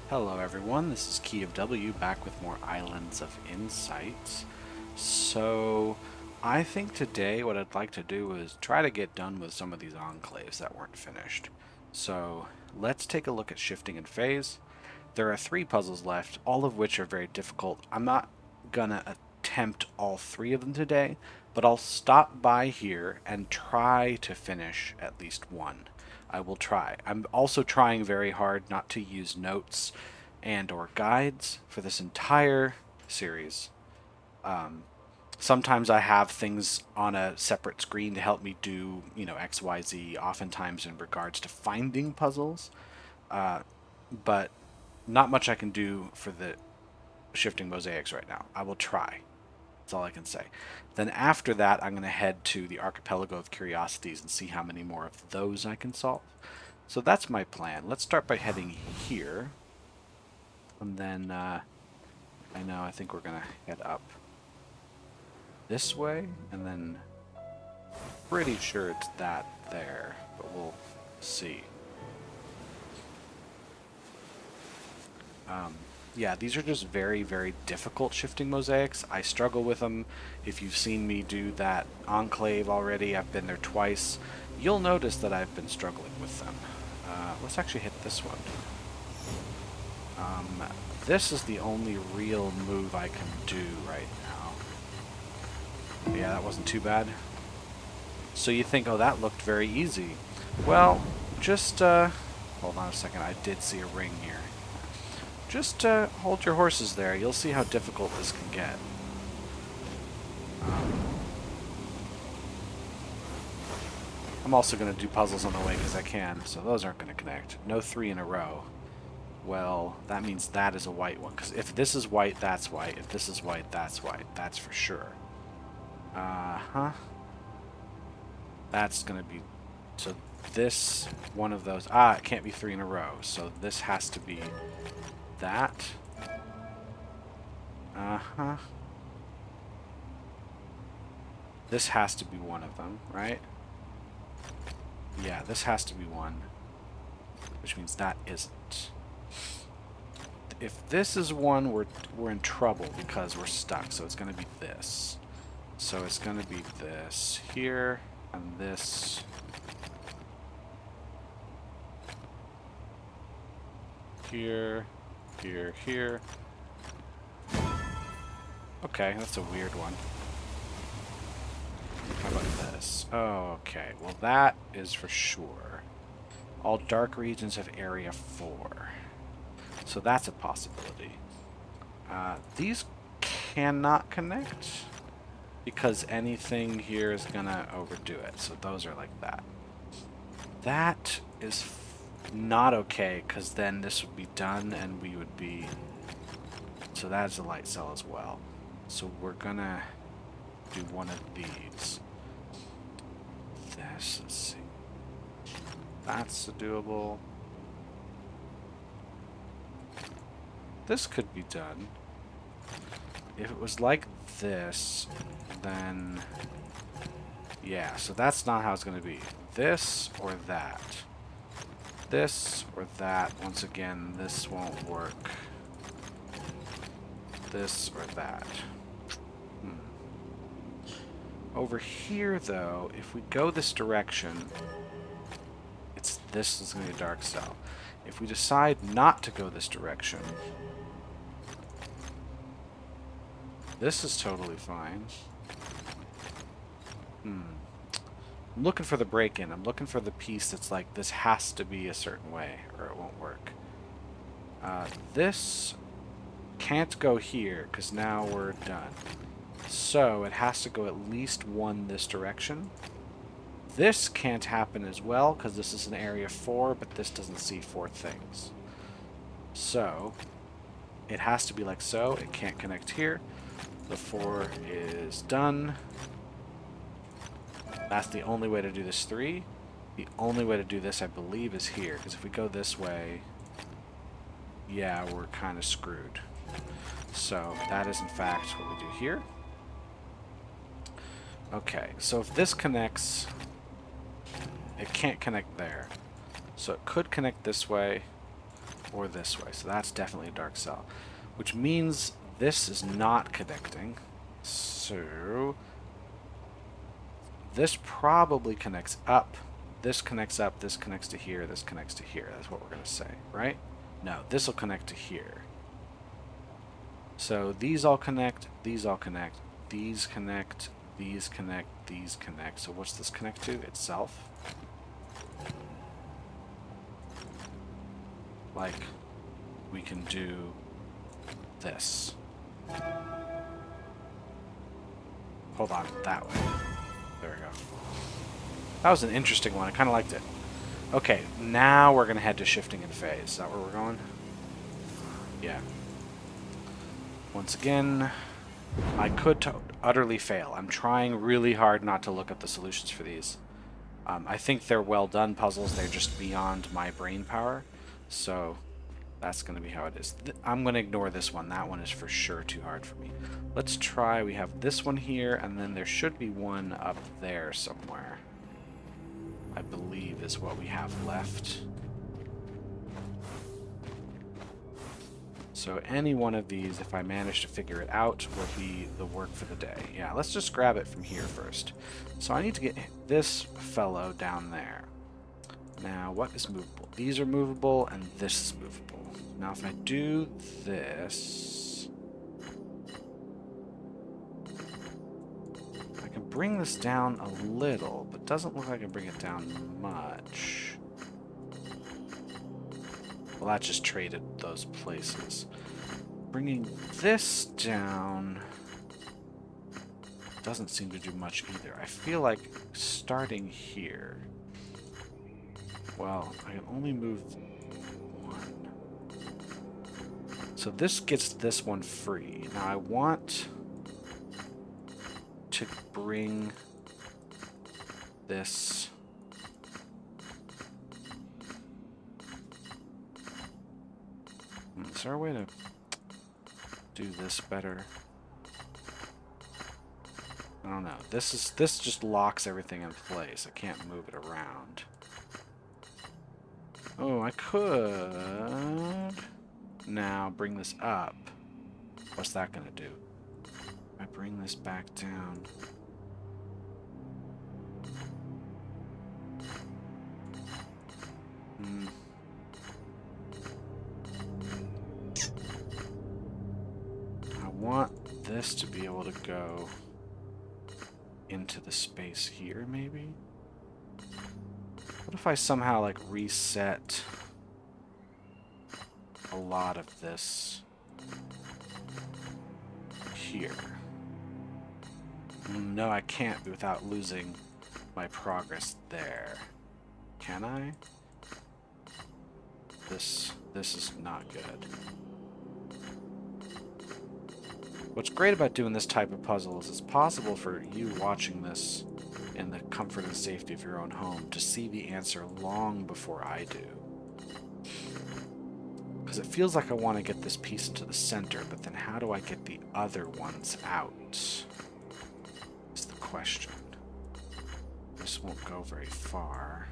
Hello everyone, this is Key of W back with more Islands of Insight. So, I think today what I'd like to do is try to get done with some of these enclaves that weren't finished. So, let's take a look at shifting and phase. There are 3 puzzles left, all of which are very difficult. I'm not gonna attempt all 3 of them today, but I'll stop by here and try to finish at least one. I will try. I'm also trying very hard not to use notes and or guides for this entire series. Um, Sometimes I have things on a separate screen to help me do, XYZ, oftentimes in regards to finding puzzles. But not much I can do for the shifting mosaics right now. I will try. That's all I can say. Then after that, I'm going to head to the Archipelago of Curiosities and see how many more of those I can solve. So that's my plan. Let's start by heading here. And then, I think we're going to head up this way. And then, pretty sure it's that there. But we'll see. Yeah, these are just very, very difficult shifting mosaics. I struggle with them. If you've seen me do that Enclave already, I've been there twice, you'll notice that I've been struggling with them. Let's actually hit this one. This is the only real move I can do right now. Yeah, that wasn't too bad. So you think, oh, that looked very easy. Well, just, hold on a second, I did see a ring here. Just hold your horses there. You'll see how difficult this can get. I'm also going to do puzzles on the way because I can, so those aren't going to connect. No 3 in a row. Well, that means that is a white one, because if this is white, that's white. If this is white, that's white. That's for sure. That's going to be... So this, one of those... it can't be 3 in a row, so this has to be... that. This has to be one of them, right? Yeah, this has to be one. Which means that isn't. If this is one, we're in trouble because we're stuck. So it's going to be this. So it's going to be this here and this. Here. Here, here. Okay, that's a weird one. How about this? Oh, okay. Well, that is for sure. All dark regions have area 4. So that's a possibility. These cannot connect because anything here is gonna overdo it. So those are like that. That is not okay, because then this would be done and we would be... So that's a light cell as well. So we're gonna do one of these. This, let's see. That's doable. This could be done. If it was like this, then... Yeah, so that's not how it's gonna be. This or that. This or that. Once again, this won't work. This or that. Over here, though, if we go this direction, this is going to be a dark cell. If we decide not to go this direction, this is totally fine. I'm looking for the break-in. I'm looking for the piece that's like, this has to be a certain way, or it won't work. This can't go here, because now we're done. So, it has to go at least one this direction. This can't happen as well, because this is an area 4, but this doesn't see 4 things. So, it has to be like so. It can't connect here. The 4 is done. That's the only way to do this 3. The only way to do this, I believe, is here. Because if we go this way, yeah, we're kind of screwed. So that is, in fact, what we do here. Okay, so if this connects, it can't connect there. So it could connect this way. or this way. So that's definitely a dark cell, which means this is not connecting. So this probably connects up. This connects up, this connects to here, this connects to here. That's what we're going to say, right? No, this will connect to here. So these all connect, these all connect, these connect, these connect, these connect. So what's this connect to? Itself. Like, we can do this. Hold on, that way. There we go. That was an interesting one. I kind of liked it. Okay, now we're going to head to shifting in phase. Is that where we're going? Yeah. Once again, I could utterly fail. I'm trying really hard not to look at the solutions for these. I think they're well done puzzles. They're just beyond my brain power. So that's going to be how it is. I'm going to ignore this one. That one is for sure too hard for me. Let's try. We have this one here, and then there should be one up there somewhere. I believe is what we have left. So any one of these, if I manage to figure it out, will be the work for the day. Yeah, let's just grab it from here first. So I need to get this fellow down there. Now, what is movable? These are movable, and this is movable. Now, if I do this, I can bring this down a little, but doesn't look like I can bring it down much. Well, that just traded those places. Bringing this down doesn't seem to do much either. I feel like starting here. Well, I can only move one. So this gets this one free. Now I want to bring this... Is there a way to do this better? I don't know. This just locks everything in place. I can't move it around. Oh, I could now bring this up. What's that gonna do? If I bring this back down. I want this to be able to go into the space here, maybe? What if I somehow, like, reset a lot of this here? No, I can't without losing my progress there. Can I? This is not good. What's great about doing this type of puzzle is it's possible for you watching this in the comfort and safety of your own home to see the answer long before I do. Because it feels like I want to get this piece into the center, but then how do I get the other ones out? Is the question. This won't go very far.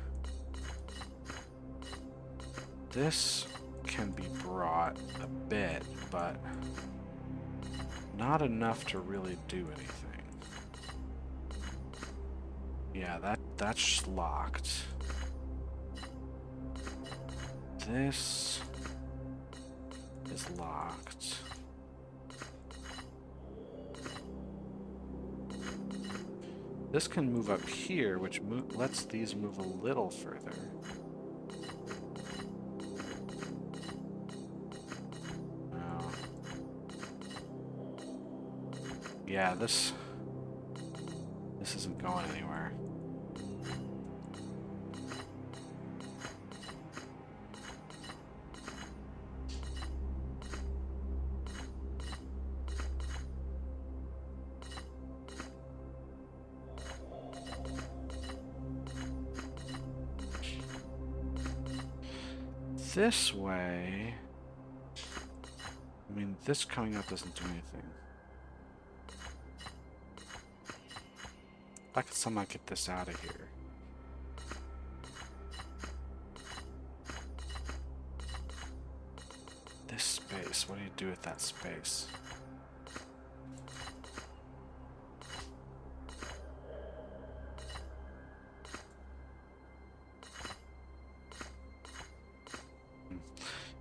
This can be brought a bit, but not enough to really do anything. Yeah, that's just locked. This is locked. This can move up here, which lets these move a little further. Oh. Yeah, this isn't going anywhere. This way, I mean, this coming up doesn't do anything. I could somehow get this out of here. This space, what do you do with that space?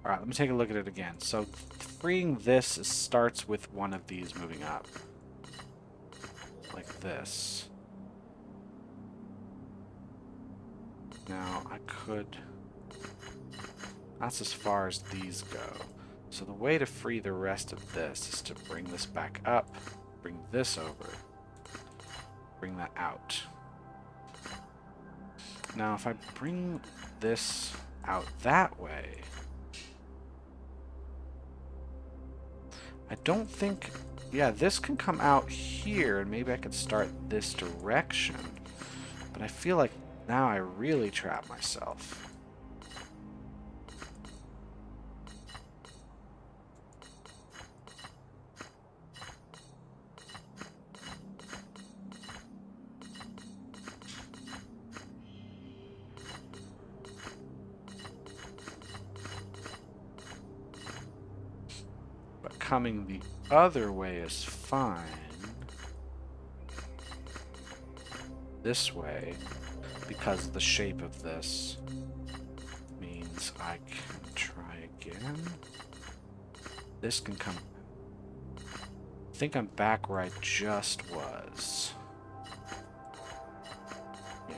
Alright, let me take a look at it again. So freeing this starts with one of these moving up. Like this. Now, I could... That's as far as these go. So the way to free the rest of this is to bring this back up, bring this over, bring that out. Now, if I bring this out that way... I don't think... Yeah, this can come out here, and maybe I could start this direction. But I feel like now I really trap myself. Coming the other way is fine. This way, because the shape of this means I can try again. This can come... I think I'm back where I just was. Yeah.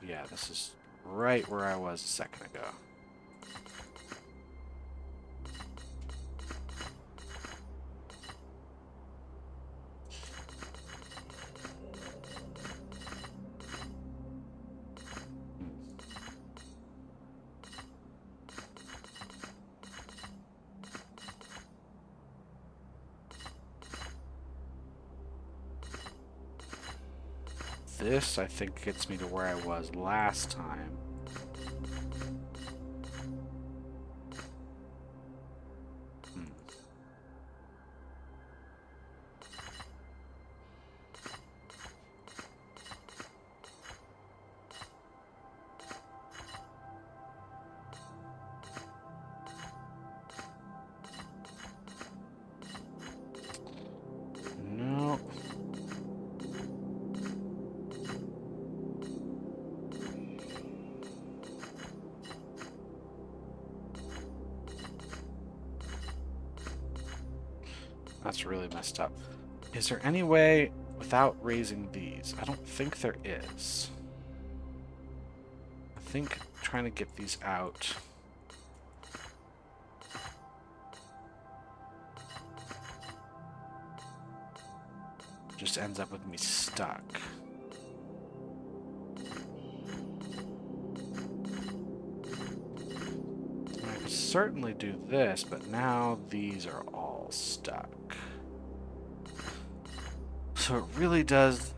Yeah, this is... right where I was a second ago. This, I think, gets me to where I was last time. No. That's really messed up. Is there any way without raising these? I don't think there is. I think trying to get these out... just ends up with me stuck. I could certainly do this, but now these are all stuck. So it really does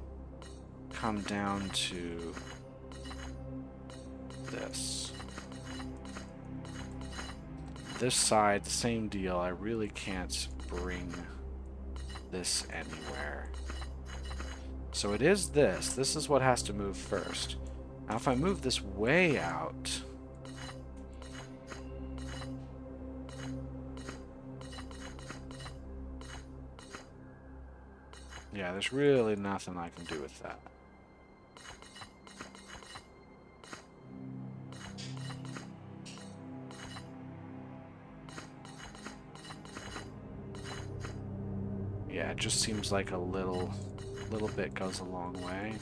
come down to this. This side, the same deal. I really can't bring this anywhere. So it is this. This is what has to move first. Now if I move this way out... yeah, there's really nothing I can do with that. Yeah, it just seems like a little bit goes a long way.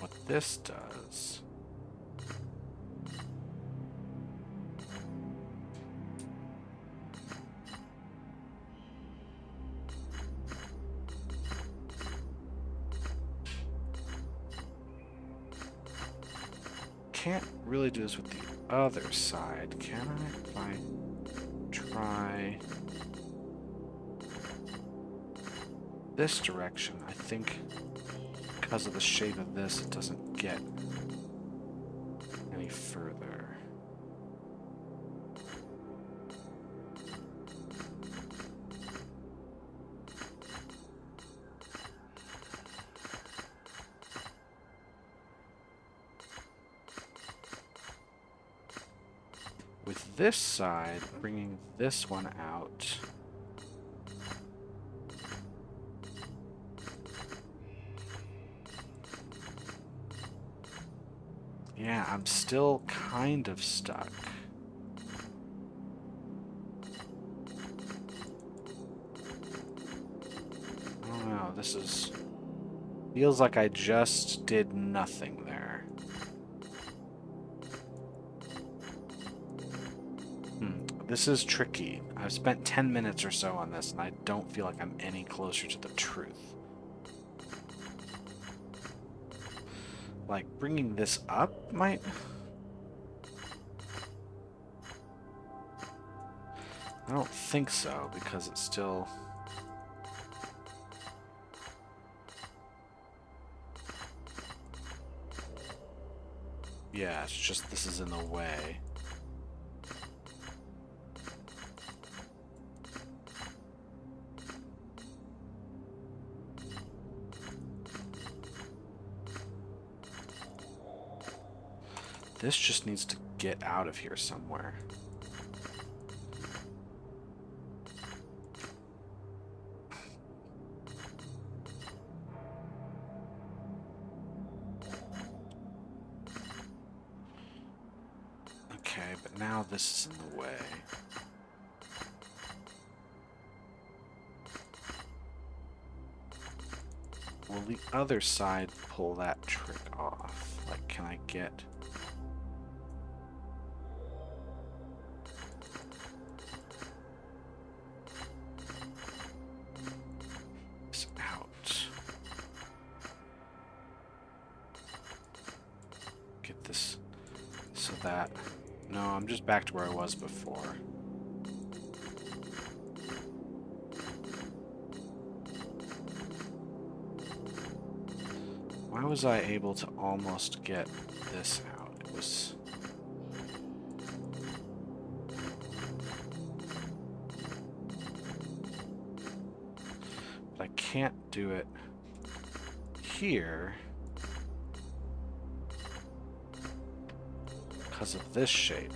What this does... can't really do this with the other side, can I? If I try this direction, I think because of the shape of this, it doesn't get any further. With this side, bringing this one out. Yeah, I'm still kind of stuck. I don't know, this is... feels like I just did nothing there. This is tricky. I've spent 10 minutes or so on this, and I don't feel like I'm any closer to the truth. Like, bringing this up might... I don't think so, because it's still... Yeah, it's just this is in the way. This just needs to get out of here somewhere. Okay, but now this is in the way. Will the other side pull that trick off? Like, can I get... this out? Get this so that... No, I'm just back to where I was before. Why was I able to almost get this out? It was... But I can't do it here because of this shape.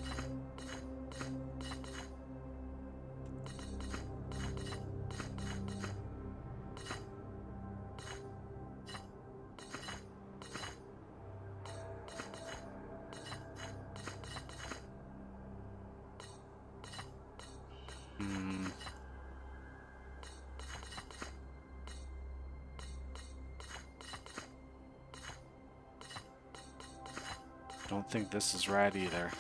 Don't think this is right either.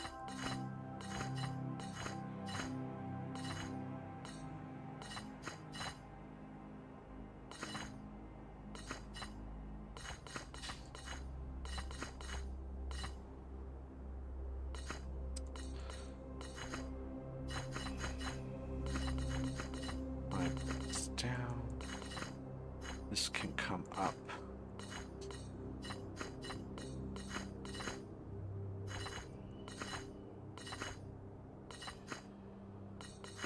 It's down. This can come up.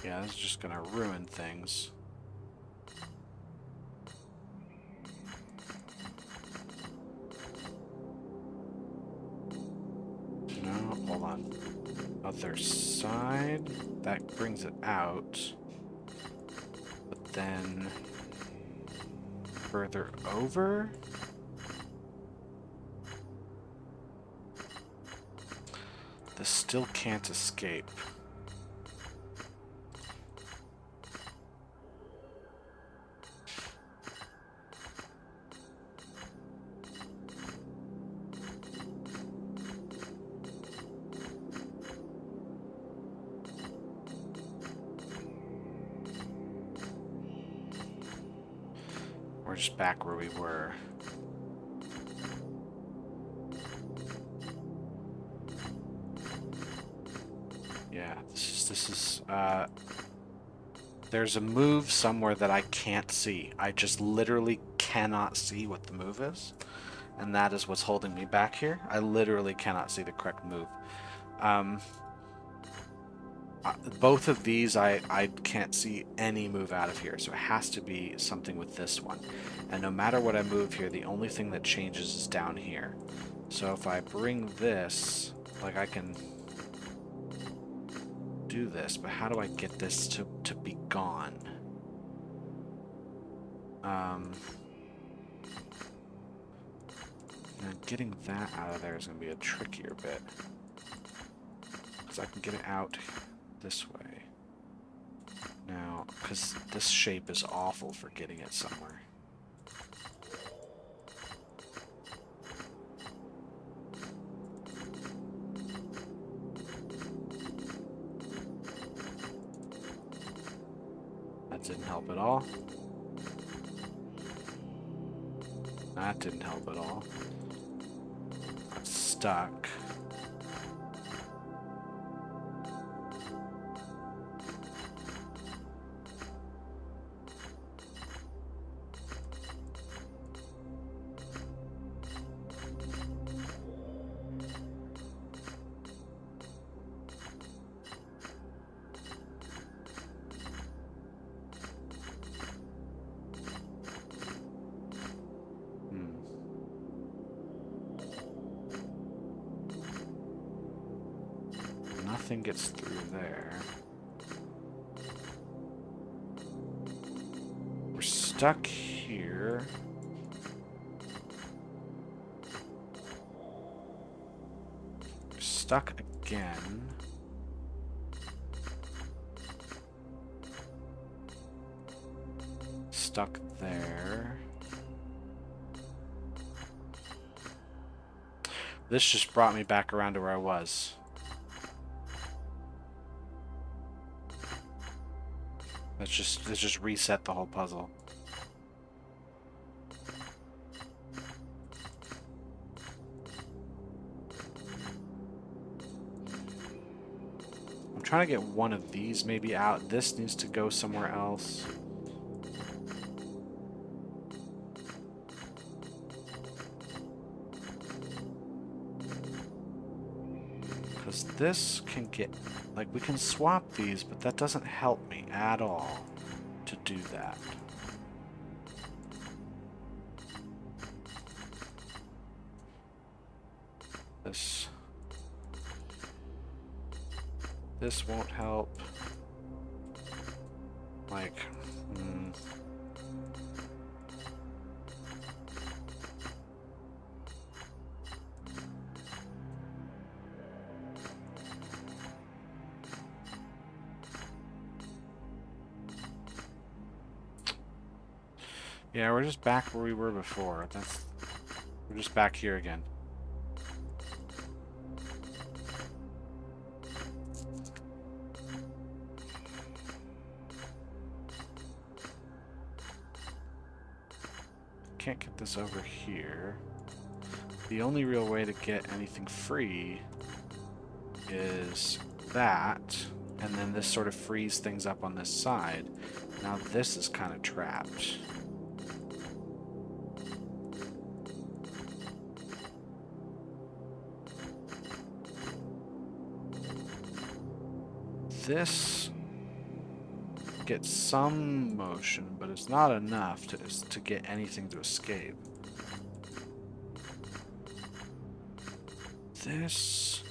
Yeah, this is just gonna ruin things. No, hold on. Other side. That brings it out. But then... further over? This still can't escape. We're just back where we were. Yeah, this is there's a move somewhere that I can't see. I just literally cannot see what the move is, and that is what's holding me back here. I literally cannot see the correct move. Both of these, I can't see any move out of here, so it has to be something with this one. And no matter what I move here, the only thing that changes is down here. So if I bring this, like I can... do this, but how do I get this to be gone? And getting that out of there is going to be a trickier bit. Because I can get it out this way. Now, because this shape is awful for getting it somewhere. That didn't help at all. That didn't help at all. It's stuck. Nothing gets through there. We're stuck here. We're stuck again. Stuck there. This just brought me back around to where I was. Let's just reset the whole puzzle. I'm trying to get one of these maybe out. This needs to go somewhere else. Because this can get... Like, we can swap these, but that doesn't help me at all to do that. This won't help. Like, yeah, we're just back where we were before. We're just back here again. Can't get this over here. The only real way to get anything free is that, and then this sort of frees things up on this side. Now this is kind of trapped. This gets some motion, but it's not enough to get anything to escape. This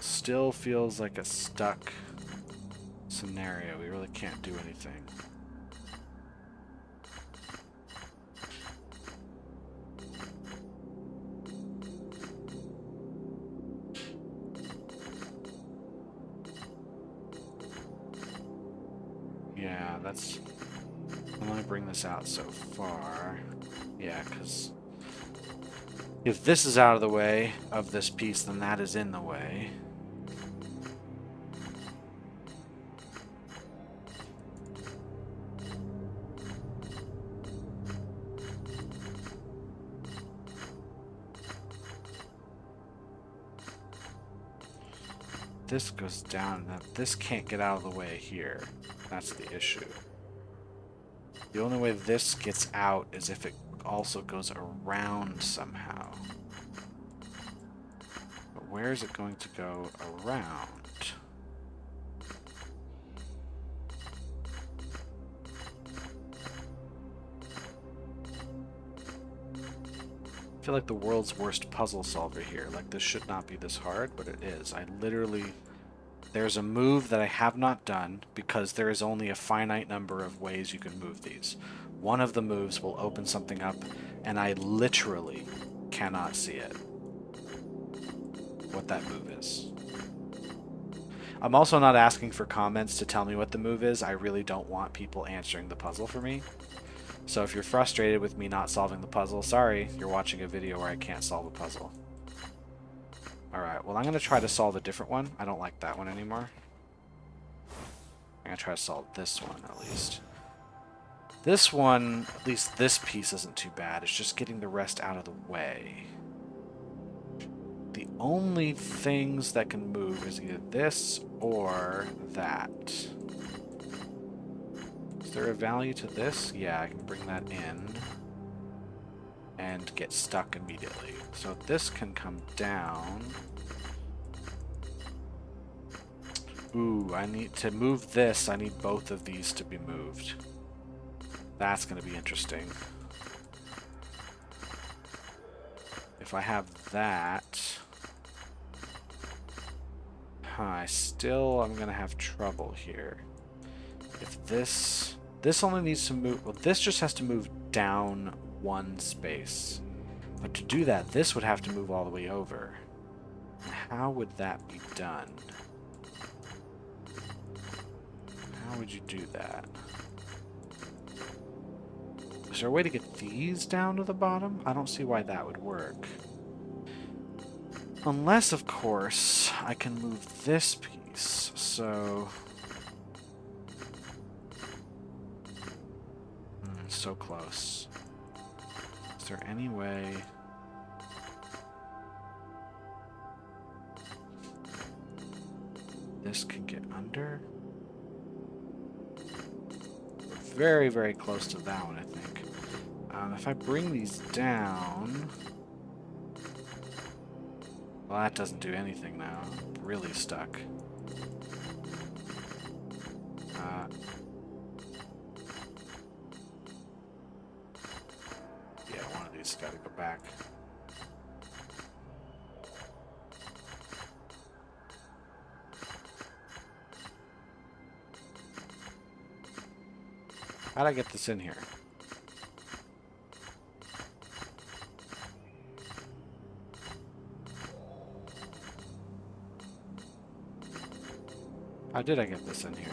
still feels like a stuck scenario. We really can't do anything. Yeah, that's... I'm gonna bring this out so far. Yeah, because if this is out of the way of this piece, then that is in the way. This goes down, and this can't get out of the way here. That's the issue. The only way this gets out is if it also goes around somehow. But where is it going to go around? I feel like the world's worst puzzle solver here. Like, this should not be this hard, but it is. I literally there's a move that I have not done because there is only a finite number of ways you can move these. One of the moves will open something up, and I literally cannot see it. What that move is. I'm also not asking for comments to tell me what the move is. I really don't want people answering the puzzle for me. So if you're frustrated with me not solving the puzzle, sorry, you're watching a video where I can't solve a puzzle. Alright, well I'm going to try to solve a different one. I don't like that one anymore. I'm going to try to solve this one at least. This one, at least this piece isn't too bad. It's just getting the rest out of the way. The only things that can move is either this or that. Is there a value to this? Yeah, I can bring that in and get stuck immediately. So this can come down. Ooh, I need to move this. I need both of these to be moved. That's going to be interesting. If I have that... I'm going to have trouble here. If this only needs to move, well, this just has to move down one space. But to do that, this would have to move all the way over. How would that be done? How would you do that? Is there a way to get these down to the bottom? I don't see why that would work. Unless, of course, I can move this piece, so... so close. Is there any way... this can get under? We're very, very close to that one, I think. If I bring these down... well, that doesn't do anything now. I'm really stuck. Yeah, one of these has got to go back. How'd I get this in here? How did I get this in here?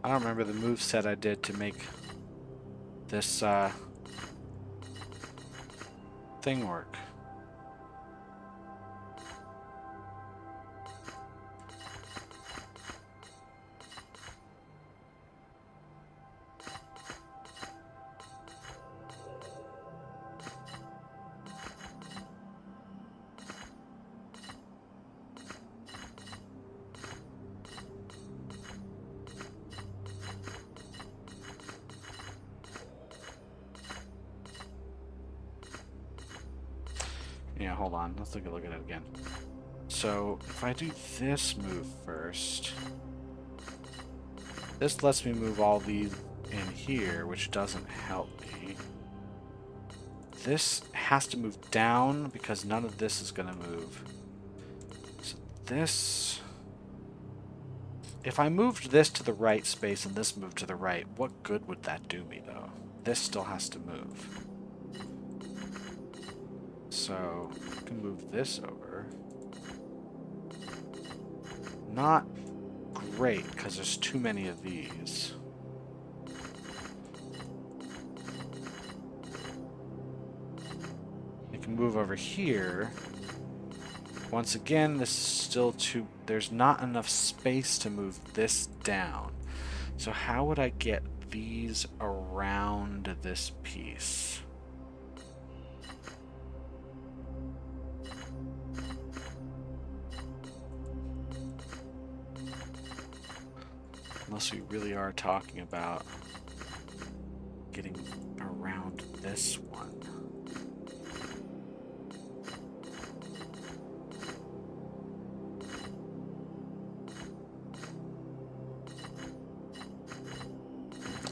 I don't remember the moveset I did to make this thing work. Yeah, hold on. Let's take a look at it again. So, if I do this move first... this lets me move all these in here, which doesn't help me. This has to move down because none of this is going to move. So this... if I moved this to the right space and this moved to the right, what good would that do me, though? This still has to move. So, I can move this over. Not great, because there's too many of these. You can move over here. Once again, this is still too... there's not enough space to move this down. So how would I get these around this piece? Unless we really are talking about getting around this one.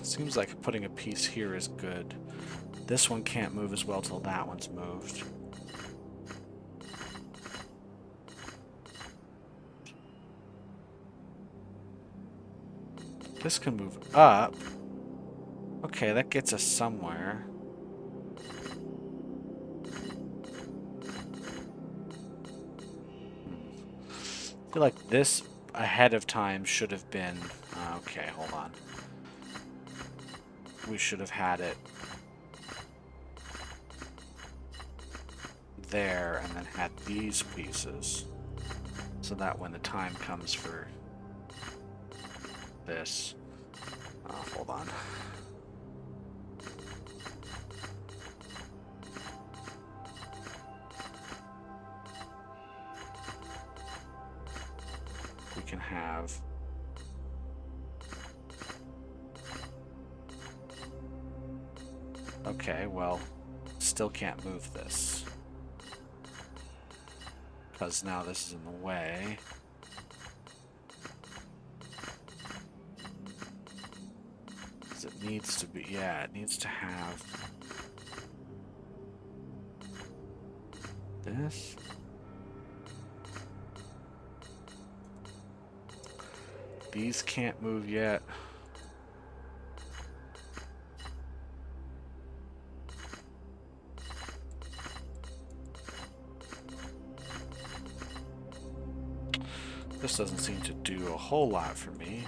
Seems like putting a piece here is good. This one can't move as well till that one's moved. This can move up. Okay, that gets us somewhere. I feel like this ahead of time should have been... okay, hold on. We should have had it there and then had these pieces. So that when the time comes for this... hold on. We can have... Okay, well, still can't move this. Because now this is in the way. Because it needs to be, yeah, it needs to have this. These can't move yet. This doesn't seem to do a whole lot for me.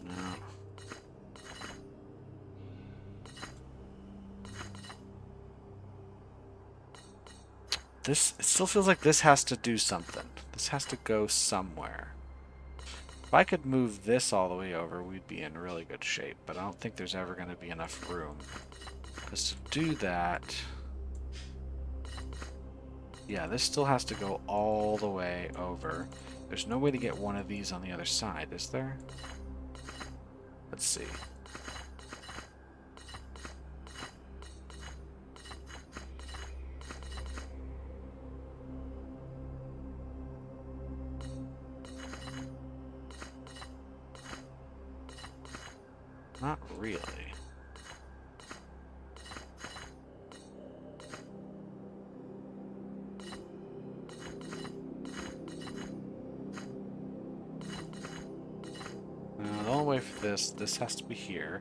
No. This, it still feels like this has to do something. This has to go somewhere. If I could move this all the way over, we'd be in really good shape, but I don't think there's ever going to be enough room. Because to do that... yeah, this still has to go all the way over. There's no way to get one of these on the other side, is there? Let's see. Not really. The only way for this has to be here.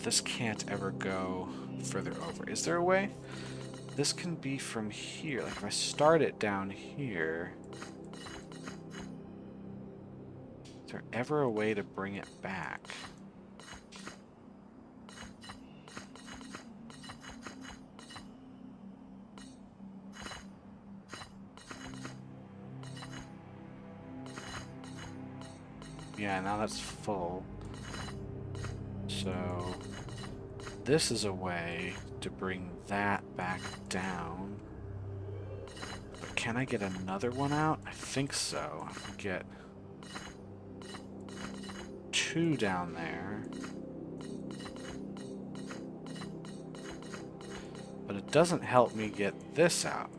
This can't ever go further over. Is there a way? This can be from here. Like if I start it down here... is there ever a way to bring it back? Yeah, now that's full. So this is a way to bring that back down. But can I get another one out? I think so. I can get... two down there. But it doesn't help me get this out.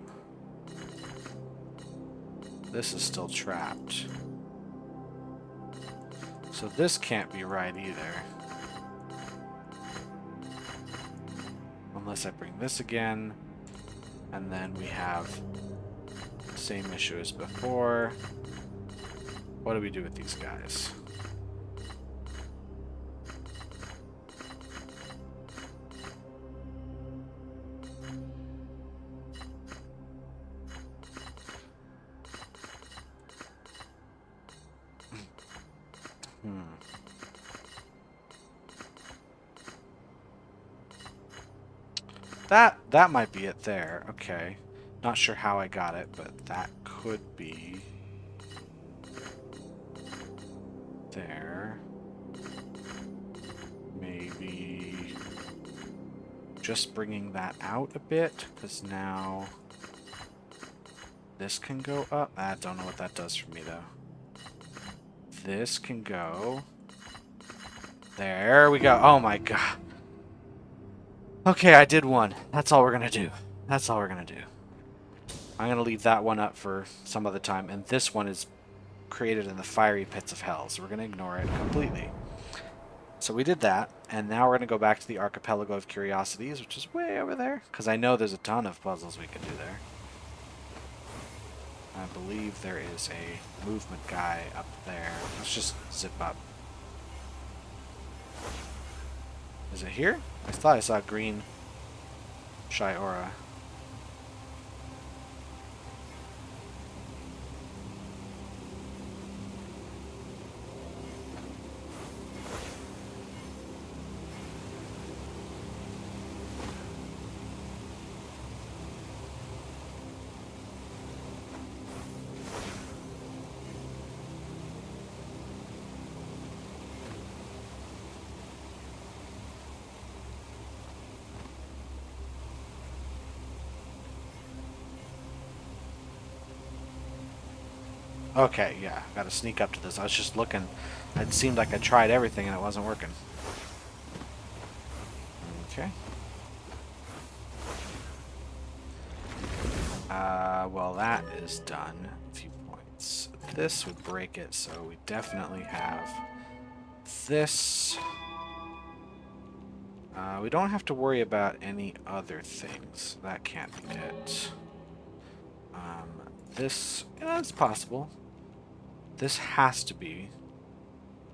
This is still trapped. So this can't be right either. Unless I bring this again. And then we have the same issue as before. What do we do with these guys? That might be it there. Okay. Not sure how I got it, but that could be there. Maybe just bringing that out a bit, because now this can go up. I don't know what that does for me, though. This can go. There we go. Oh my god. Okay, I did one. That's all we're gonna do. That's all we're gonna do. I'm going to leave that one up for some other time. And this one is created in the fiery pits of hell, so we're going to ignore it completely. So we did that, and now we're going to go back to the Archipelago of Curiosities, which is way over there, because I know there's a ton of puzzles we can do there. I believe there is a movement guy up there. Let's just zip up. Is it here? I thought I saw green shy aura. Okay, yeah, gotta sneak up to this. I was just looking. It seemed like I tried everything and it wasn't working. Okay. Well, that is done. A few points. This would break it, so we definitely have this. We don't have to worry about any other things. That can't be it. This, yeah, it's possible. This has to be.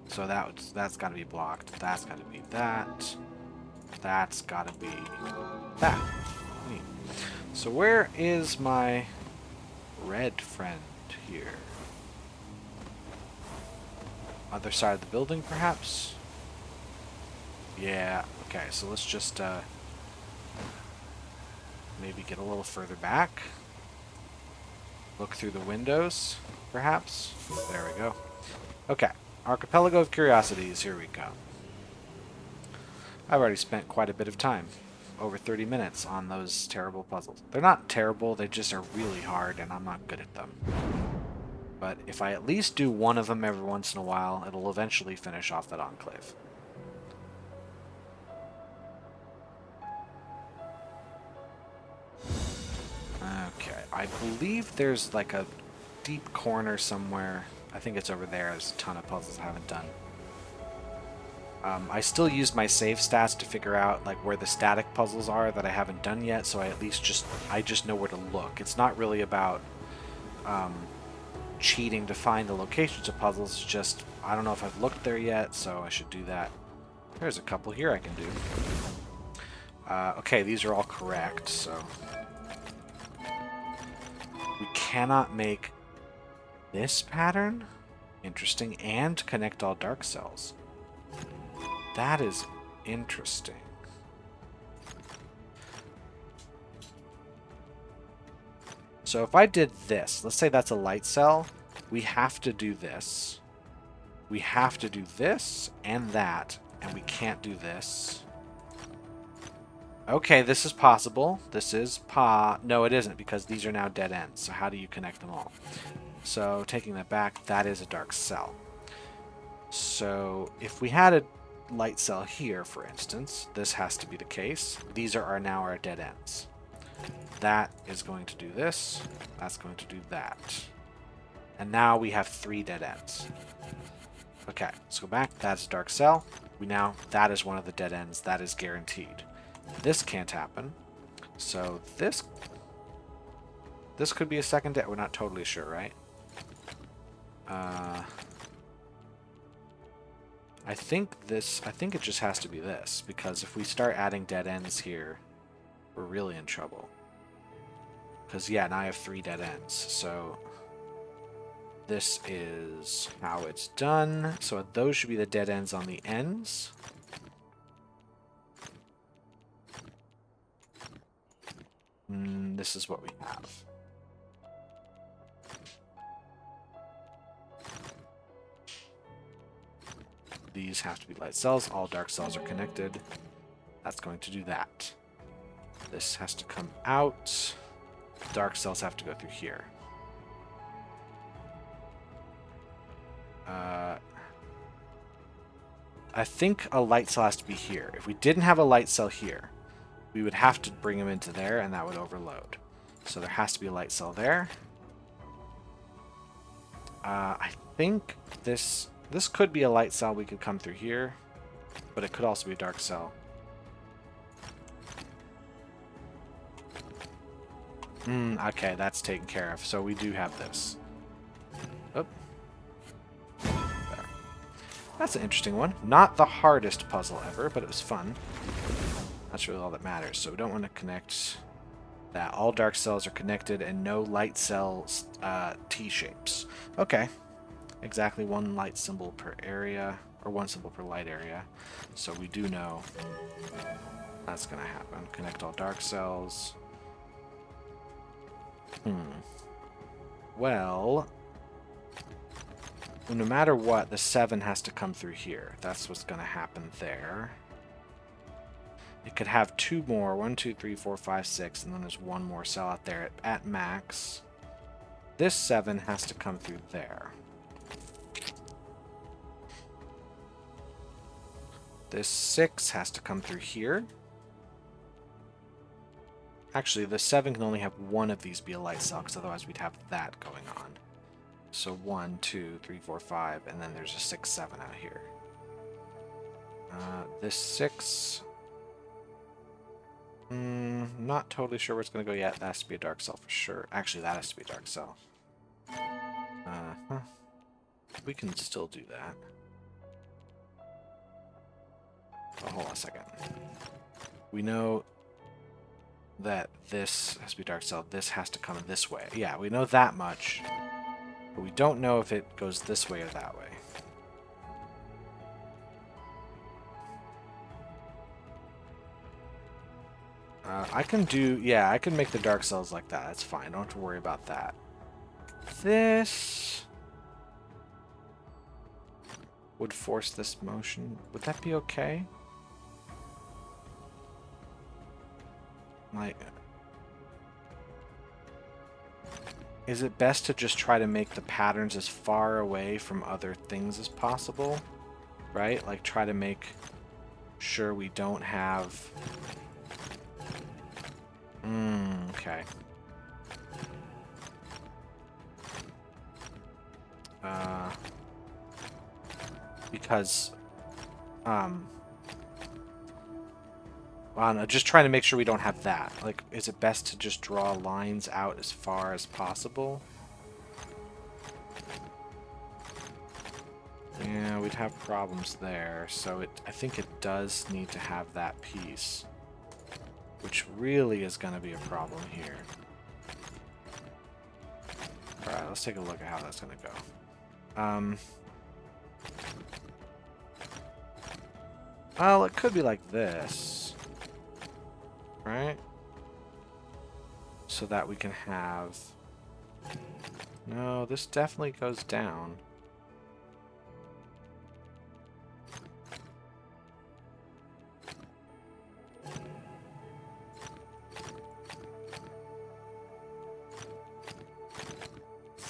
So that's got to be blocked. That's got to be that. That's got to be that. Neat. So where is my red friend here? Other side of the building, perhaps? Yeah. Okay, so let's just maybe get a little further back. Look through the windows, perhaps. There we go. Okay, Archipelago of Curiosities, here we go. I've already spent quite a bit of time, over 30 minutes, on those terrible puzzles. They're not terrible, they just are really hard, and I'm not good at them. But if I at least do one of them every once in a while, it'll eventually finish off that enclave. Okay, I believe there's like a deep corner somewhere. I think it's over there. There's a ton of puzzles I haven't done. I still use my save stats to figure out like where the static puzzles are that I haven't done yet, so I at least just know where to look. It's not really about cheating to find the locations of puzzles. It's just I don't know if I've looked there yet, so I should do that. There's a couple here I can do. Okay, these are all correct, so we cannot make this pattern. Interesting. And connect all dark cells. That is interesting. So if I did this, let's say that's a light cell, we have to do this. We have to do this and that, and we can't do this. Okay, this is possible. This is no, it isn't, because these are now dead ends. So how do you connect them all? So taking that back, that is a dark cell. So if we had a light cell here, for instance, this has to be the case. These are now our dead ends. That is going to do this. That's going to do that. And now we have 3 dead ends. Okay, let's go back. That's a dark cell. That is one of the dead ends. That is guaranteed. This can't happen. So this could be a second dead. We're not totally sure, right? I think it just has to be this, because if we start adding dead ends here, we're really in trouble. Because, yeah, now I have 3 dead ends, so this is how it's done. So those should be the dead ends on the ends. This is what we have. These have to be light cells. All dark cells are connected. That's going to do that. This has to come out. Dark cells have to go through here. I think a light cell has to be here. If we didn't have a light cell here, we would have to bring them into there, and that would overload. So there has to be a light cell there. I think this could be a light cell. We could come through here, but it could also be a dark cell. Okay, that's taken care of. So we do have this. Oh. There. That's an interesting one. Not the hardest puzzle ever, but it was fun. That's really all that matters. So we don't want to connect that. All dark cells are connected and no light cells T-shapes. Okay. Exactly one light symbol per area, or one symbol per light area. So we do know that's going to happen. Connect all dark cells. Well, no matter what, the 7 has to come through here. That's what's going to happen there. It could have 2 more. 1, 2, 3, 4, 5, 6, and then there's 1 more cell out there at max. This 7 has to come through there. This 6 has to come through here. Actually, the 7 can only have 1 of these be a light cell, because otherwise we'd have that going on. So 1, 2, 3, 4, 5, and then there's a 6, 7 out here. This 6... not totally sure where it's going to go yet. That has to be a dark cell for sure. Actually, that has to be a dark cell. We can still do that. Oh, hold on a second. We know that this has to be a dark cell. This has to come this way. Yeah, we know that much. But we don't know if it goes this way or that way. I can do... Yeah, I can make the dark cells like that. That's fine. Don't have to worry about that. This would force this motion. Would that be okay? Like, is it best to just try to make the patterns as far away from other things as possible? Right? Like, try to make sure we don't have... okay. Because, just trying to make sure we don't have that. Like, is it best to just draw lines out as far as possible? Yeah, we'd have problems there. So I think it does need to have that piece, which really is going to be a problem here. Alright, let's take a look at how that's going to go. Well, it could be like this. Right? So that we can have... No, this definitely goes down.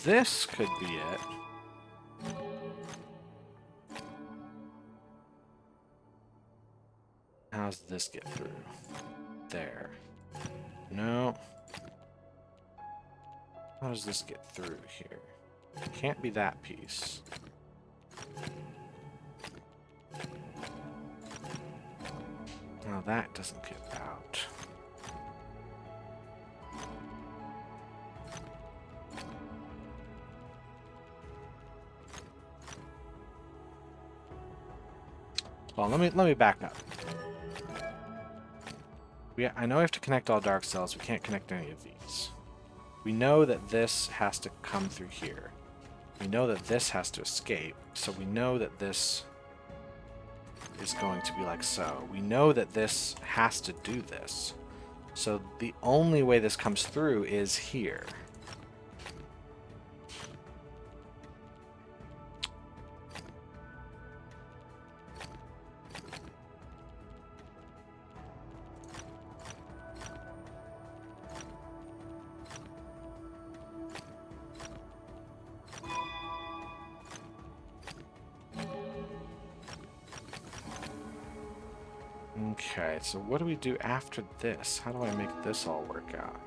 This could be it. How does this get through? There. No. How does this get through here? It can't be that piece. Now that doesn't get out. Well, let me back up. I know we have to connect all dark cells. We can't connect any of these. We know that this has to come through here. We know that this has to escape. So we know that this is going to be like so. We know that this has to do this. So the only way this comes through is here. Okay, so what do we do after this? How do I make this all work out?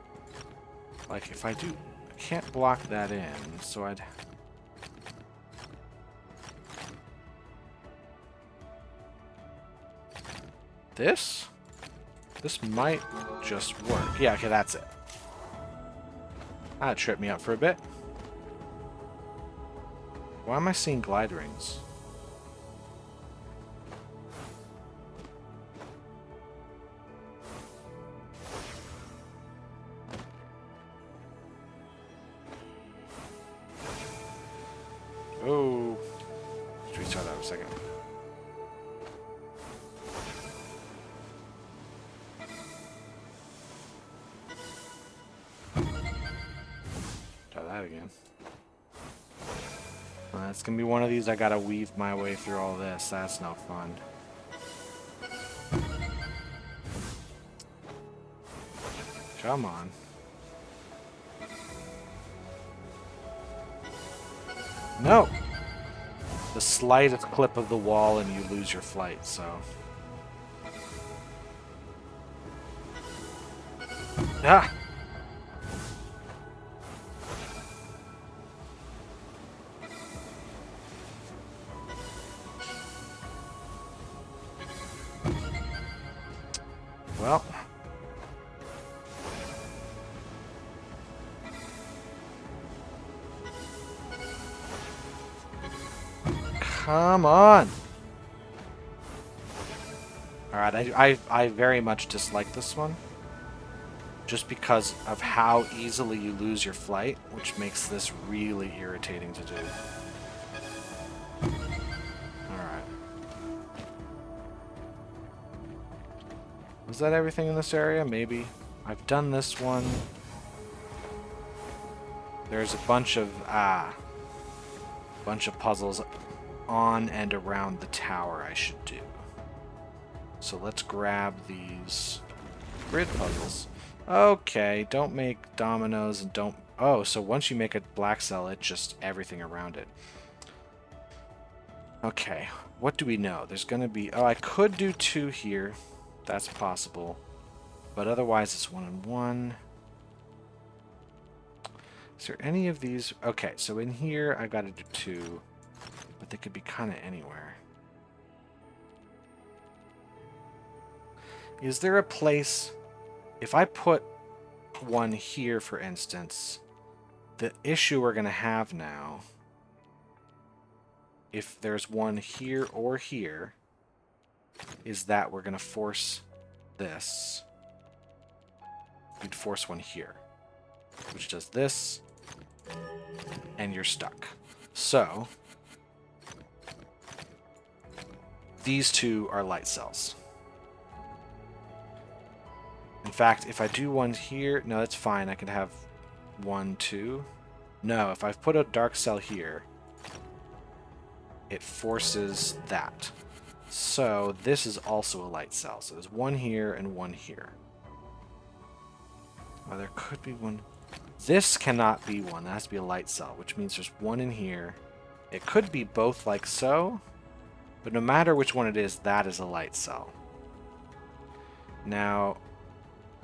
Like, if I do... I can't block that in, so I'd... This? This might just work. Yeah, okay, that's it. That tripped me up for a bit. Why am I seeing glide rings? Oh. Let's restart that for a second. Try that again. It's gonna be one of these I gotta weave my way through all this. That's no fun. Come on. No! The slightest clip of the wall and you lose your flight, so... Ah! Well... Come on! Alright, I very much dislike this one. Just because of how easily you lose your flight, which makes this really irritating to do. Alright. Was that everything in this area? Maybe. I've done this one. There's a bunch of puzzles on and around the tower I should do. So let's grab these grid puzzles. Okay, don't make dominoes and don't... Oh, so once you make a black cell, it's just everything around it. Okay, what do we know? There's going to be... Oh, I could do 2 here. That's possible. But otherwise, it's 1 and 1. Is there any of these? Okay, so in here, I've got to do 2. But they could be kind of anywhere. Is there a place... If I put 1 here, for instance, the issue we're going to have now, if there's 1 here or here, is that we're going to force this. You'd force 1 here, which does this, and you're stuck. So, these 2 are light cells. In fact, if I do 1 here, no, that's fine. I can have 1, 2. No, if I put a dark cell here, it forces that. So this is also a light cell. So there's 1 here and 1 here. Well, there could be 1. This cannot be 1. That has to be a light cell, which means there's 1 in here. It could be both like so, but no matter which one it is, that is a light cell. Now,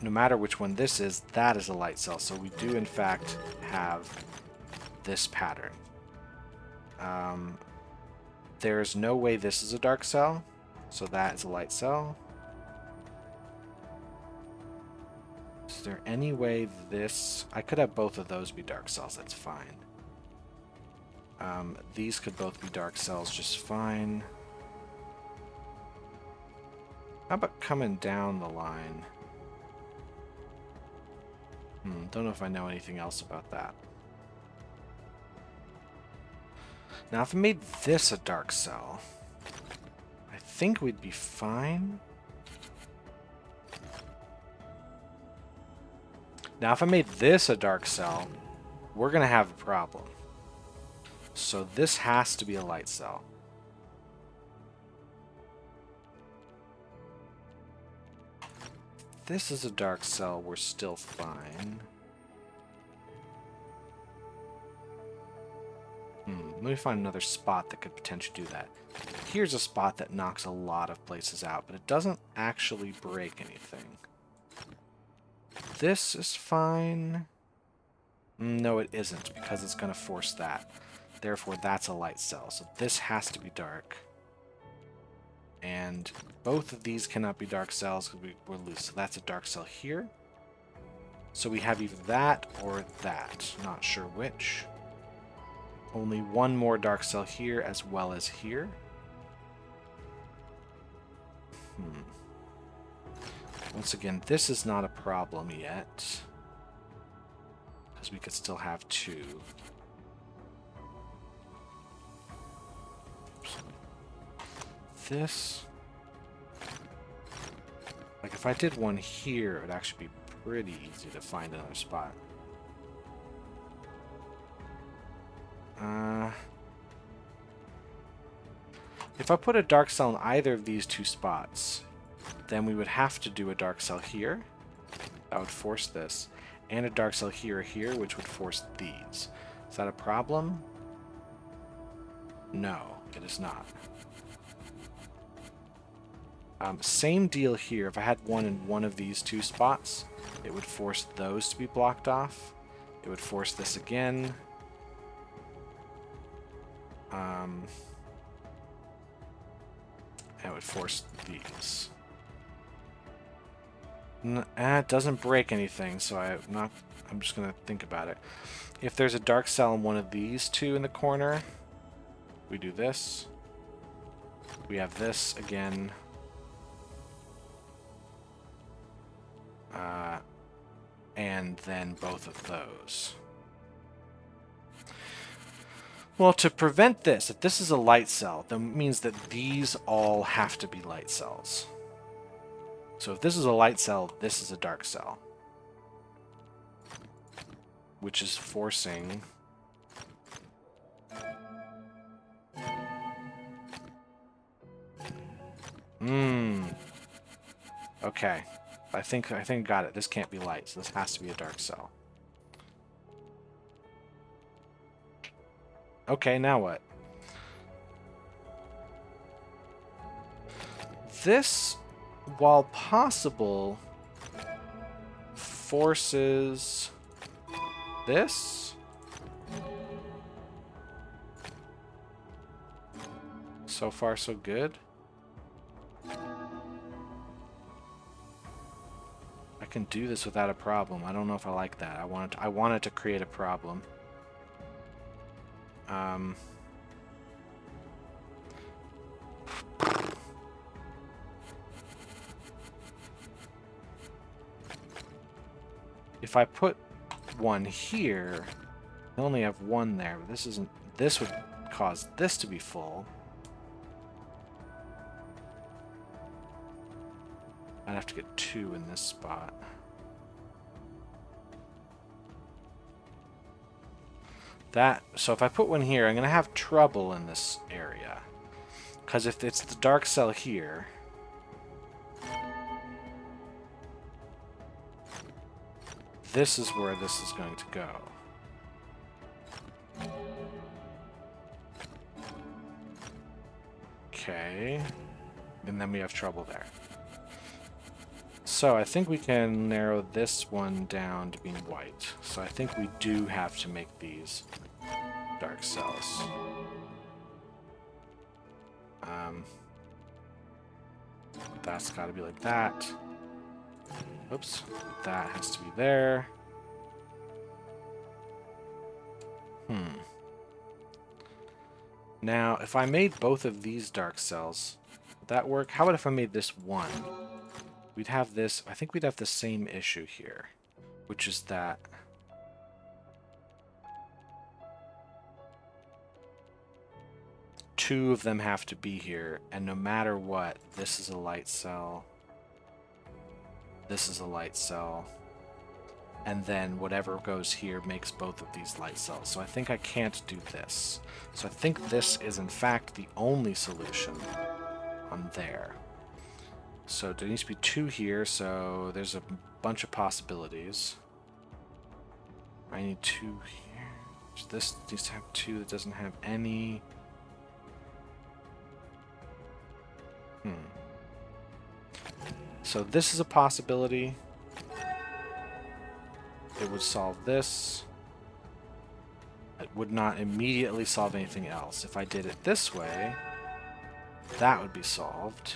no matter which one this is, that is a light cell. So we do, in fact, have this pattern. There's no way this is a dark cell, so that is a light cell. Is there any way this... I could have both of those be dark cells, that's fine. These could both be dark cells just fine. How about coming down the line? Don't know if I know anything else about that. Now, if I made this a dark cell, I think we'd be fine. Now, if I made this a dark cell, we're going to have a problem. So this has to be a light cell. If this is a dark cell, we're still fine. Let me find another spot that could potentially do that. Here's a spot that knocks a lot of places out, but it doesn't actually break anything. This is fine. No, it isn't, because it's going to force that. Therefore, that's a light cell. So this has to be dark. And both of these cannot be dark cells because we're loose. So that's a dark cell here. So we have either that or that. Not sure which. Only one more dark cell here as well as here. Once again, this is not a problem yet. Because we could still have two. Oops. This. Like if I did one here, it would actually be pretty easy to find another spot. If I put a dark cell in either of these two spots, then we would have to do a dark cell here. That would force this. And a dark cell here or here, which would force these. Is that a problem? No, it is not. Same deal here. If I had one in one of these two spots, it would force those to be blocked off. It would force this again. It would force these. It doesn't break anything, so I'm just gonna think about it. If there's a dark cell in one of these two in the corner, we do this. We have this again. And then both of those. Well, to prevent this, if this is a light cell, then means that these all have to be light cells. So if this is a light cell, this is a dark cell. Which is forcing... Okay. I think I got it. This can't be light, so this has to be a dark cell. Okay, now what? This, while possible, forces this. So far, so good. I can do this without a problem. I don't know if I like that. I wanted to create a problem. If I put one here, I only have one there, but this isn't. This would cause this to be full. I'd have to get two in this spot. So if I put one here, I'm going to have trouble in this area. Because if it's the dark cell here, this is where this is going to go. Okay. And then we have trouble there. So I think we can narrow this one down to being white. So I think we do have to make these dark cells. That's got to be like that. Oops. That has to be there. Now, if I made both of these dark cells, would that work? How about if I made this one? We'd have this, I think we'd have the same issue here, which is that two of them have to be here, and no matter what, this is a light cell, this is a light cell, and then whatever goes here makes both of these light cells. So I think I can't do this. So I think this is in fact the only solution on there. So there needs to be two here, so there's a bunch of possibilities. I need two here. So this needs to have two that doesn't have any. So this is a possibility. It would solve this. would not immediately solve anything else. If I did it this way, that would be solved.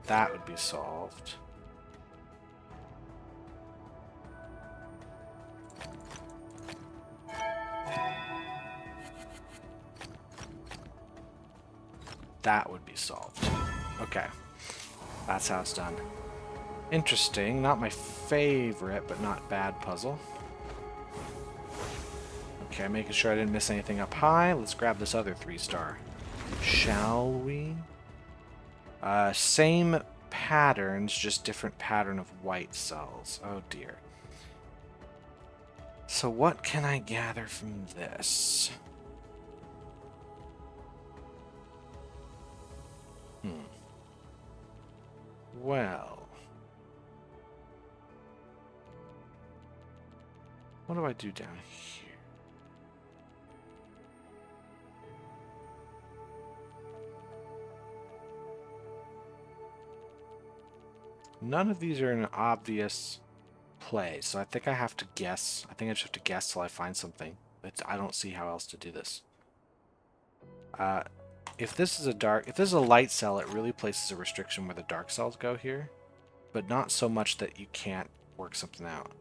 That would be solved. That would be solved. Okay. That's how it's done. Interesting. Not my favorite, but not bad puzzle. Okay, making sure I didn't miss anything up high. Let's grab this other 3-star. Shall we? Same patterns, just different pattern of white cells. Oh dear. So what can I gather from this? Well, what do I do down here? None of these are in an obvious place, so I think I have to guess. I think I just have to guess till I find something. I don't see how else to do this. If this is a light cell, it really places a restriction where the dark cells go here, but not so much that you can't work something out.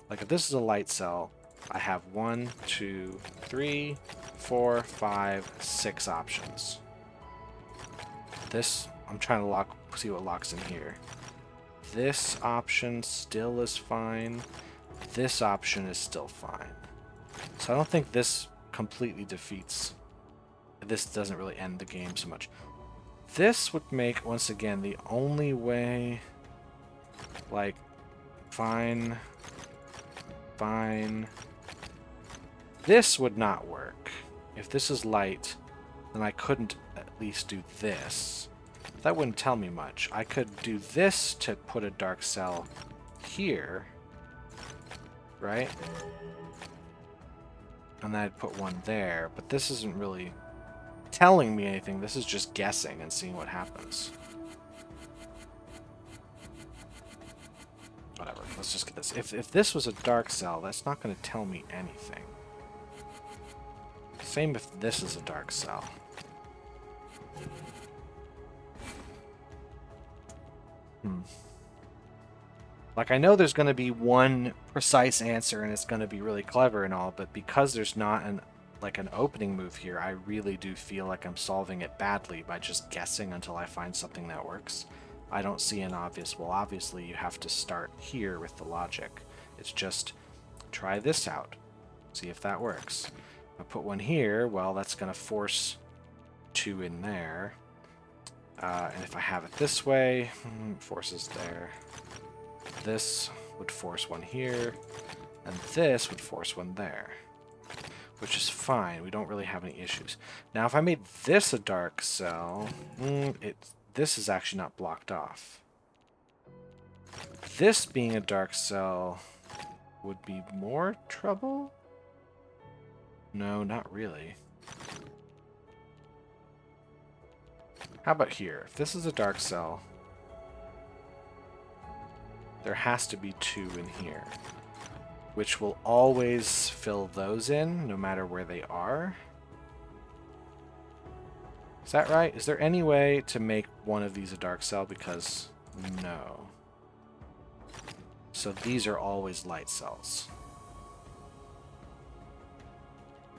Like if this is a light cell, I have 1, 2, 3, 4, 5, 6 options. This, I'm trying to see what locks in here. This option still is fine. This option is still fine. So I don't think this completely defeats. This doesn't really end the game so much. This would make, once again, the only way, like, fine. This would not work. If this is light, then I couldn't at least do this. That wouldn't tell me much. I could do this to put a dark cell here, right? And then I'd put one there, but this isn't really telling me anything. This is just guessing and seeing what happens. Whatever, let's just get this. If this was a dark cell, that's not going to tell me anything. Same if this is a dark cell. Like, I know there's going to be one precise answer and it's going to be really clever and all, but because there's not an opening move here, I really do feel like I'm solving it badly by just guessing until I find something that works. I don't see an obvious, well, obviously you have to start here with the logic. It's just try this out, see if that works. If I put one here, well, that's going to force 2 in there. And if I have it this way, forces there. This would force one here, and this would force one there. Which is fine, we don't really have any issues. Now if I made this a dark cell, this is actually not blocked off. This being a dark cell would be more trouble? No, not really. How about here? If this is a dark cell, there has to be 2 in here, which will always fill those in, no matter where they are. Is that right? Is there any way to make one of these a dark cell? Because no. So these are always light cells.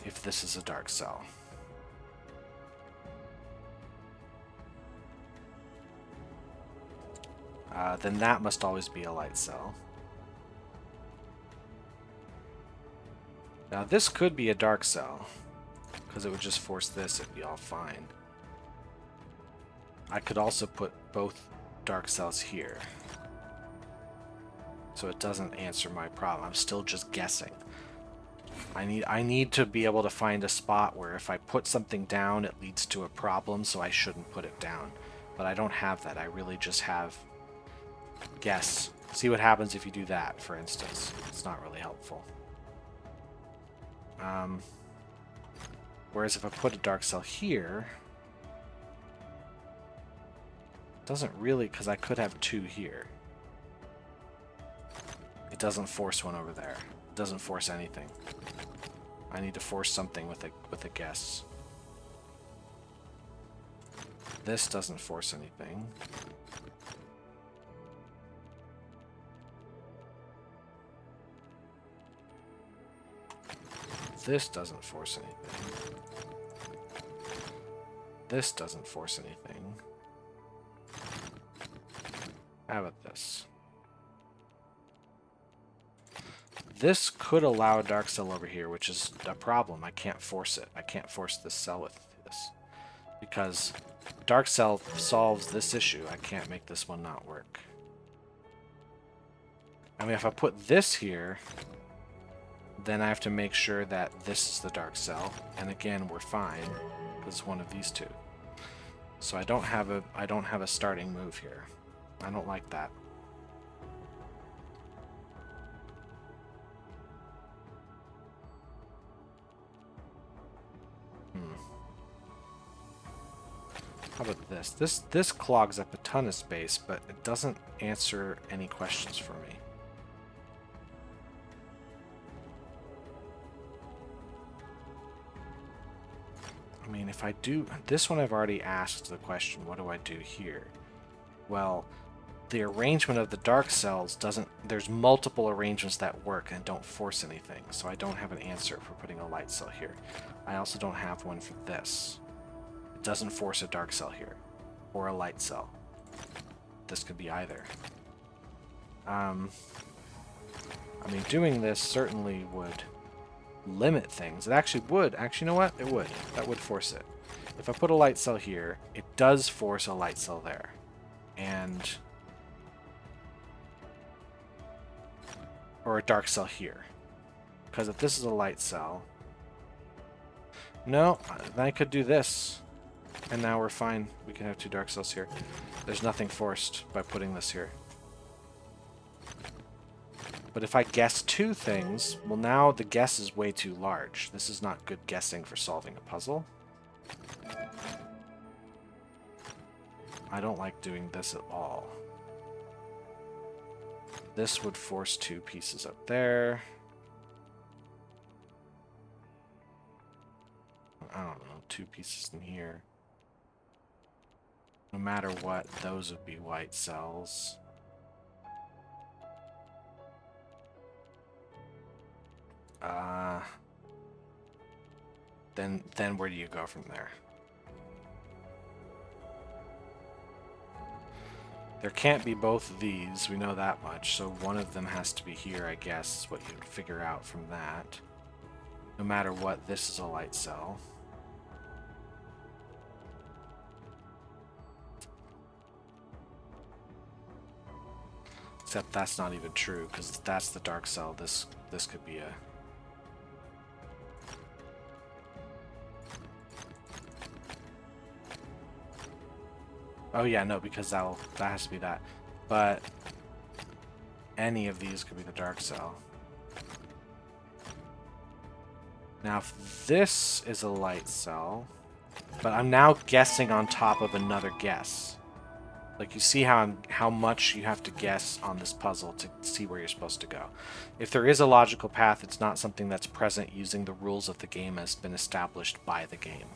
If this is a dark cell. Then that must always be a light cell. Now this could be a dark cell, because it would just force this, it'd be all fine. I could also put both dark cells here, so it doesn't answer my problem. I'm still just guessing. I need to be able to find a spot where if I put something down, it leads to a problem, so I shouldn't put it down. But I don't have that. I really just have guess. See what happens if you do that, for instance. It's not really helpful. Whereas if I put a dark cell here, it doesn't really, because I could have 2 here. It doesn't force one over there. It doesn't force anything. I need to force something with a guess. This doesn't force anything. This doesn't force anything. This doesn't force anything. How about this? This could allow a dark cell over here, which is a problem. I can't force it. I can't force this cell with this. Because dark cell solves this issue. I can't make this one not work. I mean, if I put this here, then I have to make sure that this is the dark cell. And again, we're fine, because it's one of these two. So I don't have a starting move here. I don't like that. How about this? This clogs up a ton of space, but it doesn't answer any questions for me. I mean, if I do... This one I've already asked the question, what do I do here? Well, the arrangement of the dark cells doesn't... There's multiple arrangements that work and don't force anything, so I don't have an answer for putting a light cell here. I also don't have one for this. It doesn't force a dark cell here, or a light cell. This could be either. I mean, doing this certainly would limit things. It actually would. Actually, you know what? It would. That would force it. If I put a light cell here, it does force a light cell there. And... or a dark cell here. Because if this is a light cell... No, then I could do this. And now we're fine. We can have two dark cells here. There's nothing forced by putting this here. But if I guess two things, well, now the guess is way too large. This is not good guessing for solving a puzzle. I don't like doing this at all. This would force two pieces up there. I don't know, two pieces in here. No matter what, those would be white cells. Then where do you go from there? There can't be both of these, we know that much, so one of them has to be here, I guess, is what you'd figure out from that. No matter what, this is a light cell. Except that's not even true, because that's the dark cell. This could be a... Oh yeah, no, because that has to be that. But any of these could be the dark cell. Now, if this is a light cell, but I'm now guessing on top of another guess. Like, you see how much you have to guess on this puzzle to see where you're supposed to go. If there is a logical path, it's not something that's present using the rules of the game as been established by the game.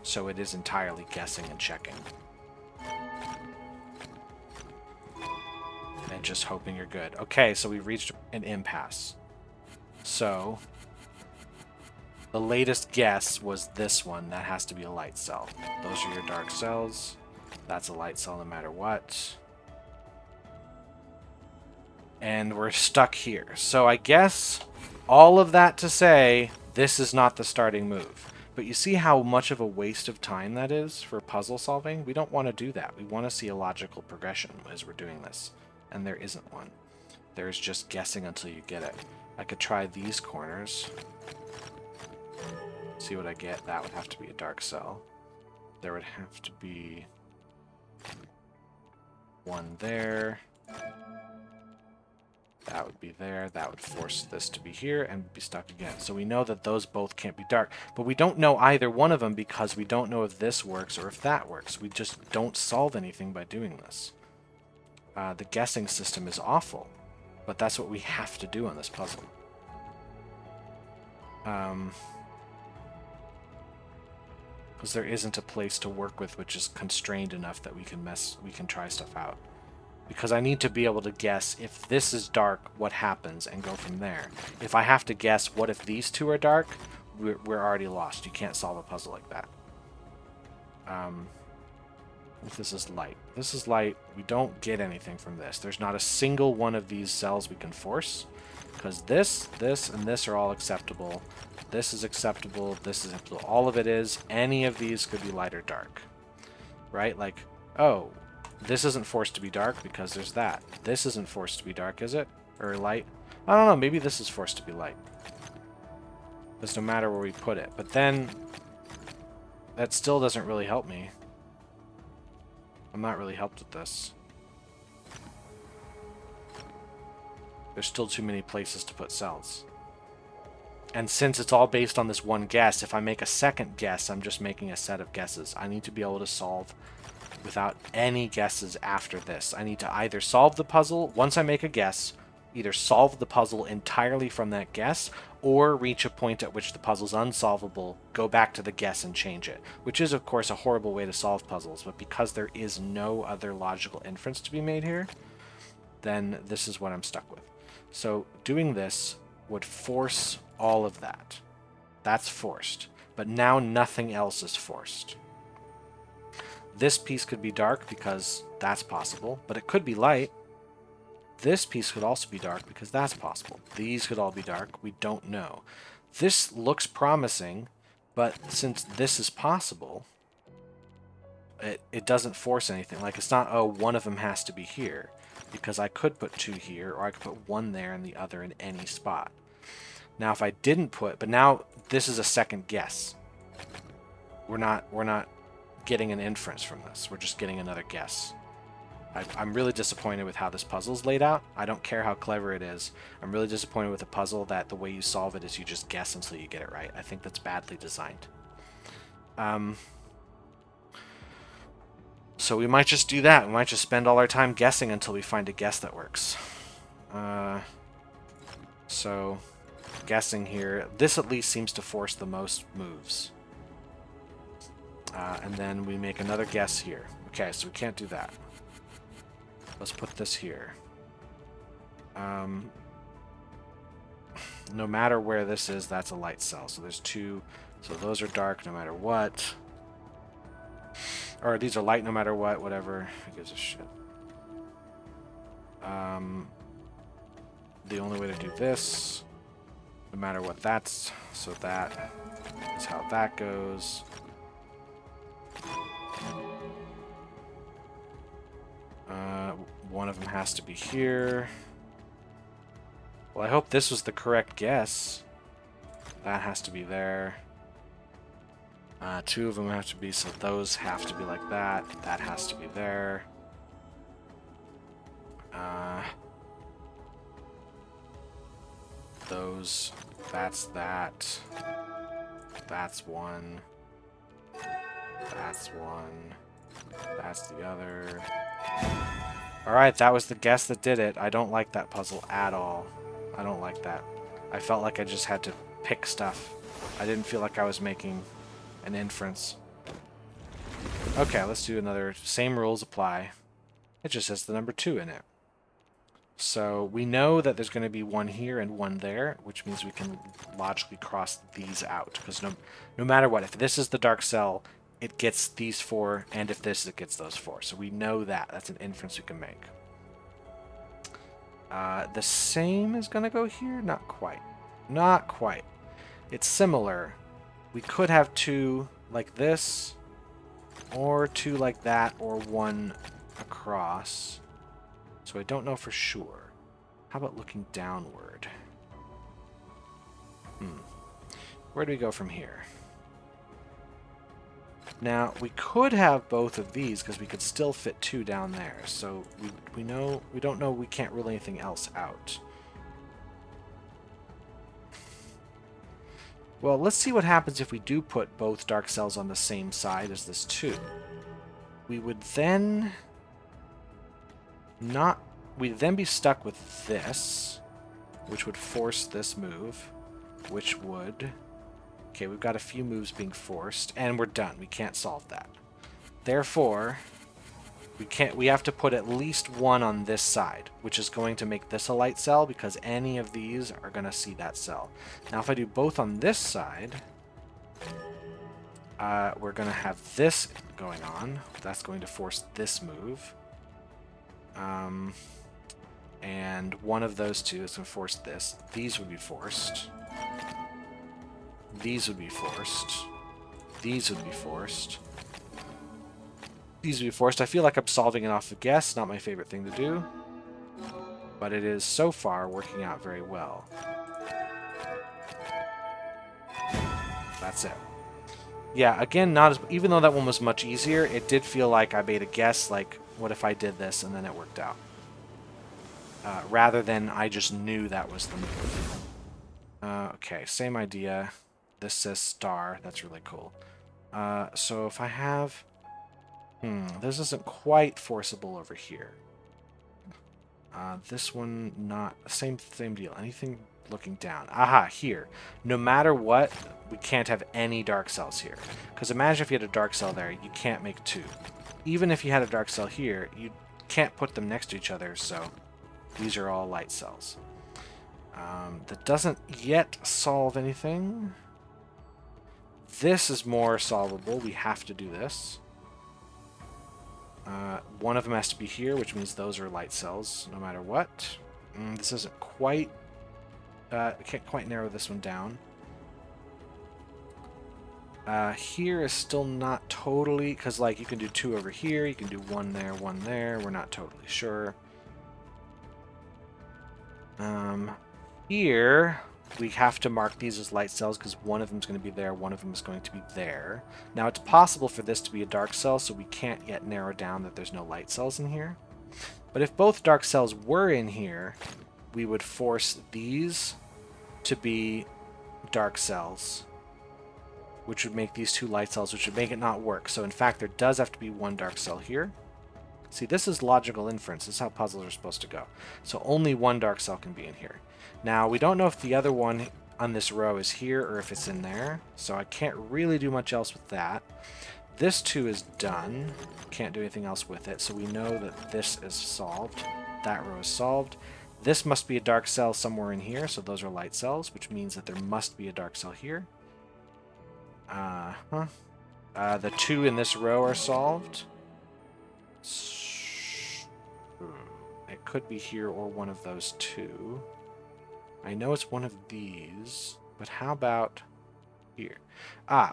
So it is entirely guessing and checking. And just hoping you're good. Okay, so we've reached an impasse. So the latest guess was this one. That has to be a light cell. Those are your dark cells. That's a light cell no matter what. And we're stuck here. So I guess all of that to say, this is not the starting move. But you see how much of a waste of time that is for puzzle solving? We don't want to do that. We want to see a logical progression as we're doing this. And there isn't one. There's just guessing until you get it. I could try these corners. See what I get. That would have to be a dark cell. There would have to be one there. That would be there. That would force this to be here and be stuck again. So we know that those both can't be dark. But we don't know either one of them because we don't know if this works or if that works. We just don't solve anything by doing this. The guessing system is awful, but that's what we have to do on this puzzle. Because there isn't a place to work with which is constrained enough that we can try stuff out. Because I need to be able to guess if this is dark, what happens, and go from there. If I have to guess what if these two are dark, we're already lost. You can't solve a puzzle like that. If this is light. This is light. We don't get anything from this. There's not a single one of these cells we can force. Because this, and this are all acceptable. This is acceptable. This is acceptable. All of it is. Any of these could be light or dark. Right? Like, oh, this isn't forced to be dark because there's that. This isn't forced to be dark, is it? Or light? I don't know. Maybe this is forced to be light. Because no matter where we put it. But then, that still doesn't really help me. I'm not really helped with this. There's still too many places to put cells. And since it's all based on this one guess, if I make a second guess, I'm just making a set of guesses. I need to be able to solve without any guesses after this. I need to either solve the puzzle, once I make a guess, either solve the puzzle entirely from that guess, or reach a point at which the puzzle's unsolvable, go back to the guess and change it. Which is, of course, a horrible way to solve puzzles, but because there is no other logical inference to be made here, then this is what I'm stuck with. So doing this would force all of that. That's forced. But now nothing else is forced. This piece could be dark because that's possible, but it could be light. This piece could also be dark because that's possible. These could all be dark. We don't know. This looks promising, but since this is possible, it doesn't force anything. Like, it's not, oh, one of them has to be here. Because I could put two here, or I could put one there and the other in any spot. Now, if I didn't put... But now, this is a second guess. We're not getting an inference from this. We're just getting another guess. I'm really disappointed with how this puzzle's laid out. I don't care how clever it is. I'm really disappointed with a puzzle that the way you solve it is you just guess until you get it right. I think that's badly designed. So we might just do that. We might just spend all our time guessing until we find a guess that works. So, guessing here. This at least seems to force the most moves. And then we make another guess here. Okay, so we can't do that. Let's put this here. No matter where this is, that's a light cell. So there's two. So those are dark no matter what. Or these are light no matter what, whatever. Who gives a shit? The only way to do this, no matter what that's, so that is how that goes. One of them has to be here. Well, I hope this was the correct guess. That has to be there. Two of them have to be, so those have to be like that. That has to be there. Those, that's that. That's one. That's one. That's the other. Alright, that was the guess that did it. I don't like that puzzle at all. I don't like that. I felt like I just had to pick stuff. I didn't feel like I was making an inference. Okay, let's do another. Same rules apply. It just has the number 2 in it. So we know that there's going to be one here and one there, which means we can logically cross these out. Because no matter what, if this is the dark cell, it gets these 4, and if this, it gets those 4. So we know that. That's an inference we can make. The same is going to go here? Not quite. Not quite. It's similar. We could have 2 like this, or 2 like that, or 1 across. So I don't know for sure. How about looking downward? Where do we go from here? Now, we could have both of these because we could still fit 2 down there. So we don't know we can't rule anything else out. Well, let's see what happens if we do put both dark cells on the same side as this 2. We would then we'd then be stuck with this, which would force this move. which would... Okay, we've got a few moves being forced, and we're done. We can't solve that. Therefore, we have to put at least one on this side, which is going to make this a light cell, because any of these are going to see that cell. Now, if I do both on this side, we're going to have this going on. That's going to force this move. And one of those two is going to force this. These would be forced. These would be forced. These would be forced. These would be forced. I feel like I'm solving it off of guess. Not my favorite thing to do. But it is, so far, working out very well. That's it. Yeah, again, not as... Even though that one was much easier, it did feel like I made a guess, like, what if I did this, and then it worked out. Rather than I just knew that was the move. Okay, same idea. This says star. That's really cool. So if I have... this isn't quite forcible over here. This one, not... Same deal. Anything looking down. Aha, here. No matter what, we can't have any dark cells here. Because imagine if you had a dark cell there, you can't make two. Even if you had a dark cell here, you can't put them next to each other, so these are all light cells. That doesn't yet solve anything. This is more solvable. We have to do this. One of them has to be here, which means those are light cells, no matter what. This isn't quite... can't quite narrow this one down. Here is still not totally... Because, like, you can do two over here, you can do one there, one there. We're not totally sure. Here, we have to mark these as light cells because one of them is going to be there, one of them is going to be there. Now, it's possible for this to be a dark cell, so we can't yet narrow down that there's no light cells in here. But if both dark cells were in here, we would force these to be dark cells, which would make these two light cells, which would make it not work. So, in fact, there does have to be one dark cell here. See, this is logical inference. This is how puzzles are supposed to go. So only one dark cell can be in here. Now, we don't know if the other one on this row is here or if it's in there, so I can't really do much else with that. This 2 is done. Can't do anything else with it, so we know that this is solved. That row is solved. This must be a dark cell somewhere in here, so those are light cells, which means that there must be a dark cell here. The 2 in this row are solved. It could be here or one of those 2. I know it's one of these, but how about here?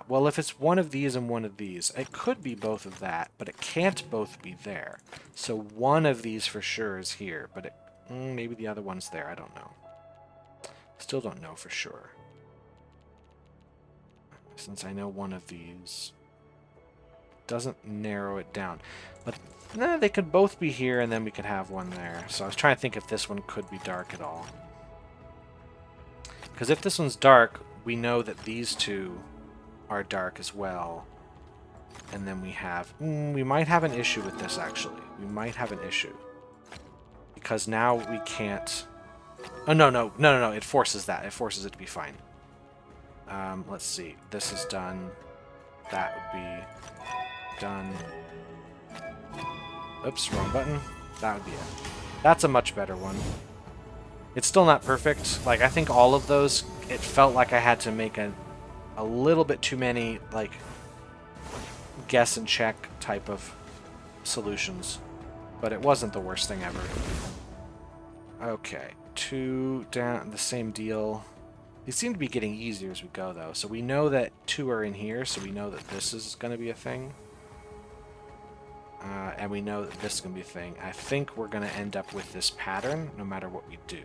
Well, if it's one of these and one of these, it could be both of that, but it can't both be there. So one of these for sure is here, but maybe the other one's there. I don't know. Still don't know for sure. Since I know one of these doesn't narrow it down. But they could both be here, and then we could have one there. So I was trying to think if this one could be dark at all. Because if this one's dark, we know that these 2 are dark as well. And then we have... we might have an issue with this, actually. We might have an issue. Because now we can't... Oh, no. It forces that. It forces it to be fine. Let's see. This is done. That would be done. Oops, wrong button. That would be it. That's a much better one. It's still not perfect. Like, I think all of those, it felt like I had to make a little bit too many, like, guess and check type of solutions. But it wasn't the worst thing ever. Okay. 2 down, the same deal. These seem to be getting easier as we go, though. So we know that 2 are in here, so we know that this is going to be a thing. And we know that this is going to be a thing. I think we're going to end up with this pattern no matter what we do.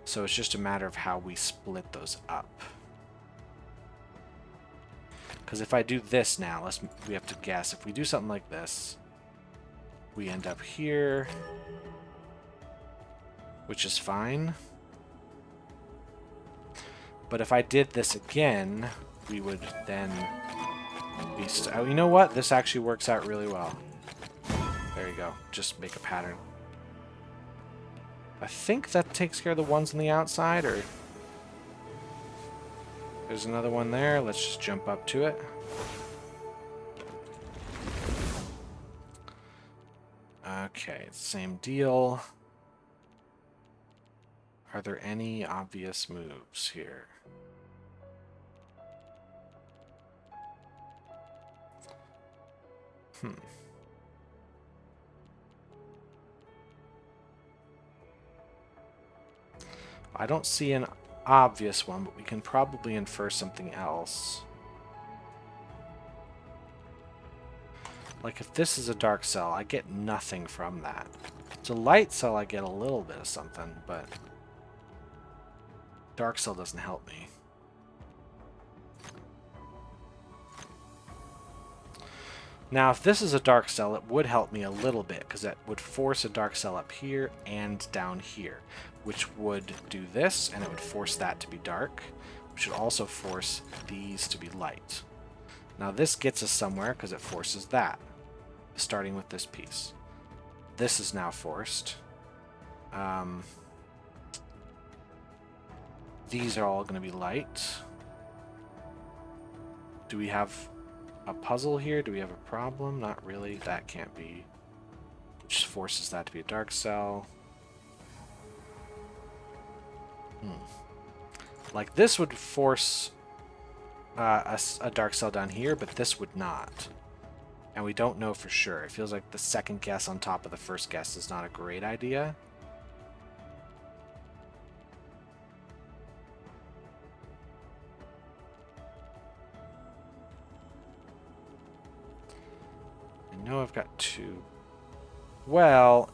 So it's just a matter of how we split those up. Because if I do this now, we have to guess. If we do something like this, we end up here, which is fine. But if I did this again, we would then be... Oh, you know what? This actually works out really well. There you go. Just make a pattern. I think that takes care of the ones on the outside, or... There's another one there. Let's just jump up to it. Okay, same deal. Are there any obvious moves here? I don't see an obvious one, but we can probably infer something else. Like if this is a dark cell, I get nothing from that. If it's a light cell, I get a little bit of something, but dark cell doesn't help me. Now, if this is a dark cell, it would help me a little bit, because it would force a dark cell up here and down here, which would do this, and it would force that to be dark, which would also force these to be light. Now, this gets us somewhere, because it forces that, starting with this piece. This is now forced. These are all going to be light. Do we have a puzzle here? Do we have a problem? Not really. That can't be. Which forces that to be a dark cell. Like this would force a dark cell down here, but this would not. And we don't know for sure. It feels like the second guess on top of the first guess is not a great idea. I know I've got two. Well,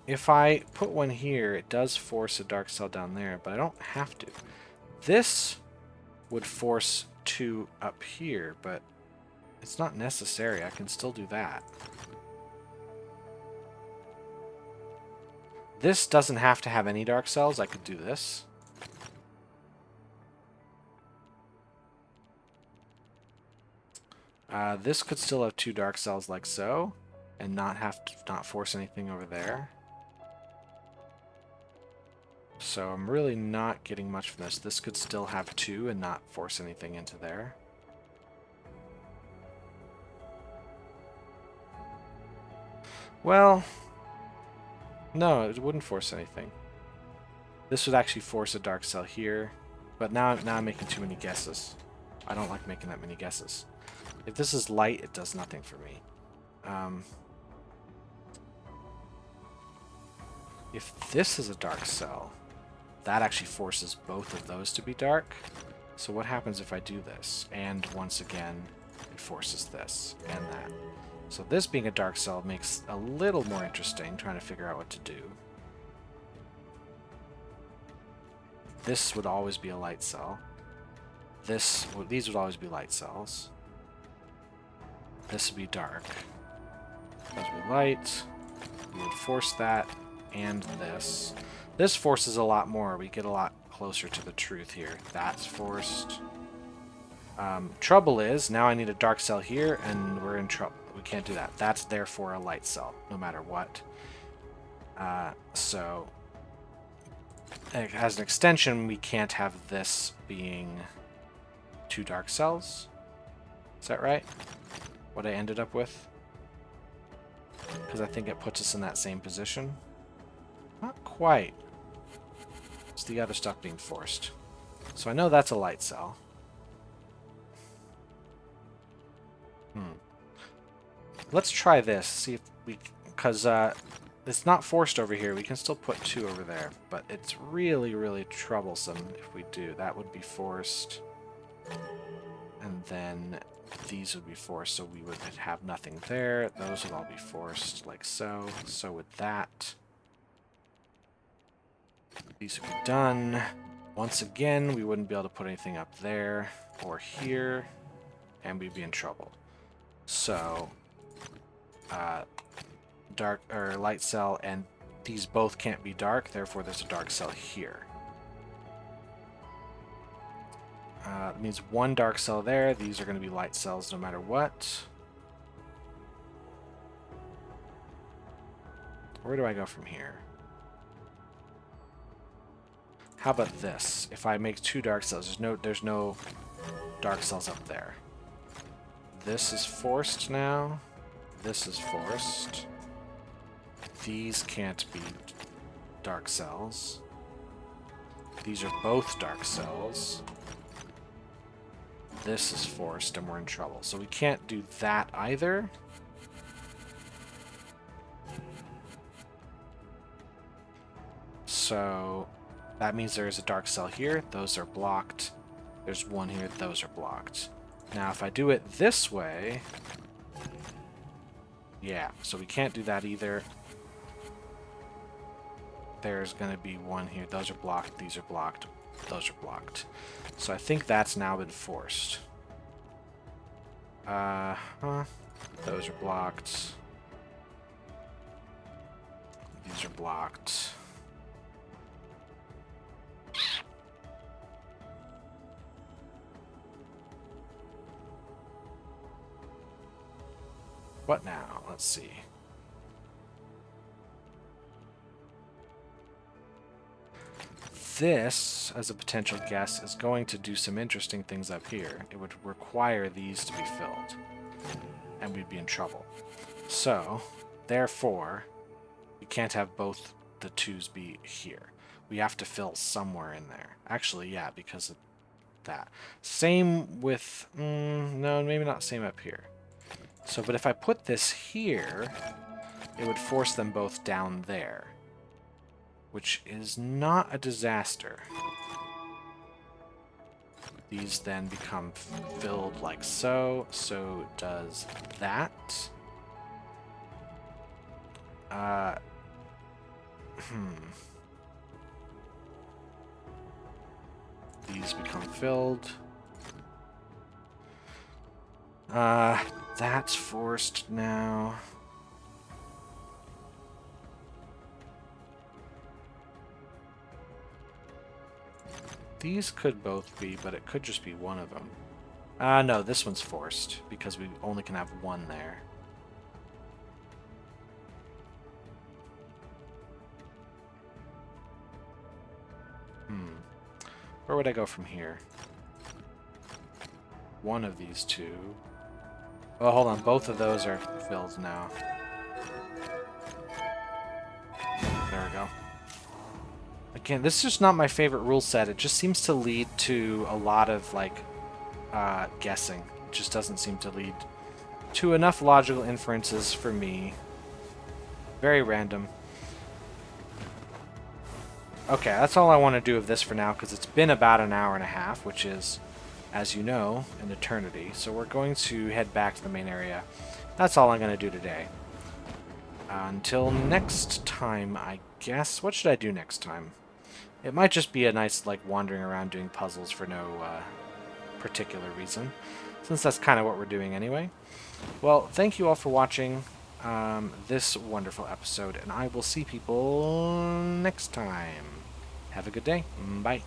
if I put one here, it does force a dark cell down there, but I don't have to. This would force two up here, but it's not necessary. I can still do that. This doesn't have to have any dark cells. I could do this. This could still have two dark cells like so, and not force anything over there. So I'm really not getting much from this. This could still have two and not force anything into there. Well, no, it wouldn't force anything. This would actually force a dark cell here, but now I'm making too many guesses. I don't like making that many guesses. If this is light, it does nothing for me. If this is a dark cell, that actually forces both of those to be dark. So what happens if I do this? And once again, it forces this and that. So this being a dark cell makes a little more interesting, trying to figure out what to do. This would always be a light cell. These would always be light cells. This would be dark. Those would be light. We would force that and this. This forces a lot more. We get a lot closer to the truth here. That's forced. Trouble is, now I need a dark cell here, and we're in trouble. We can't do that. That's therefore a light cell, no matter what. So, as an extension, we can't have this being two dark cells. Is that right? What I ended up with? Because I think it puts us in that same position. Not quite. It's the other stuff being forced. So I know that's a light cell. Let's try this. See if we... Because it's not forced over here. We can still put two over there. But it's really, really troublesome if we do. That would be forced. And then these would be forced, so we would have nothing there. Those would all be forced, like so. So would that. These would be done. Once again, we wouldn't be able to put anything up there or here, and we'd be in trouble. So, dark or light cell, and these both can't be dark, therefore there's a dark cell here. It means one dark cell there. These are going to be light cells no matter what. Where do I go from here? How about this? If I make 2 dark cells, there's no dark cells up there. This is forced now. This is forced. These can't be dark cells. These are both dark cells. This is forced and we're in trouble. So we can't do that either. So that means there is a dark cell here. Those are blocked. There's one here. Those are blocked. Now if I do it this way... Yeah, so we can't do that either. There's going to be one here. Those are blocked. These are blocked. Those are blocked. So I think that's now been forced. Those are blocked. These are blocked. What now? Let's see. This, as a potential guess, is going to do some interesting things up here. It would require these to be filled, and we'd be in trouble. So, therefore, we can't have both the 2s be here. We have to fill somewhere in there. Actually, yeah, because of that. Same with... no, maybe not same up here. So, but if I put this here, it would force them both down there, which is not a disaster. These then become filled like so. So does that. These become filled. That's forced now. These could both be, but it could just be one of them. No, this one's forced, because we only can have one there. Where would I go from here? One of these 2. Oh, hold on. Both of those are filled now. There we go. Again, this is just not my favorite rule set. It just seems to lead to a lot of, like, guessing. It just doesn't seem to lead to enough logical inferences for me. Very random. Okay, that's all I want to do of this for now, because it's been about an hour and a half, which is, as you know, an eternity. So we're going to head back to the main area. That's all I'm going to do today. Until next time, I guess. What should I do next time? It might just be a nice, like, wandering around doing puzzles for no particular reason, since that's kind of what we're doing anyway. Well, thank you all for watching this wonderful episode, and I will see people next time. Have a good day. Bye.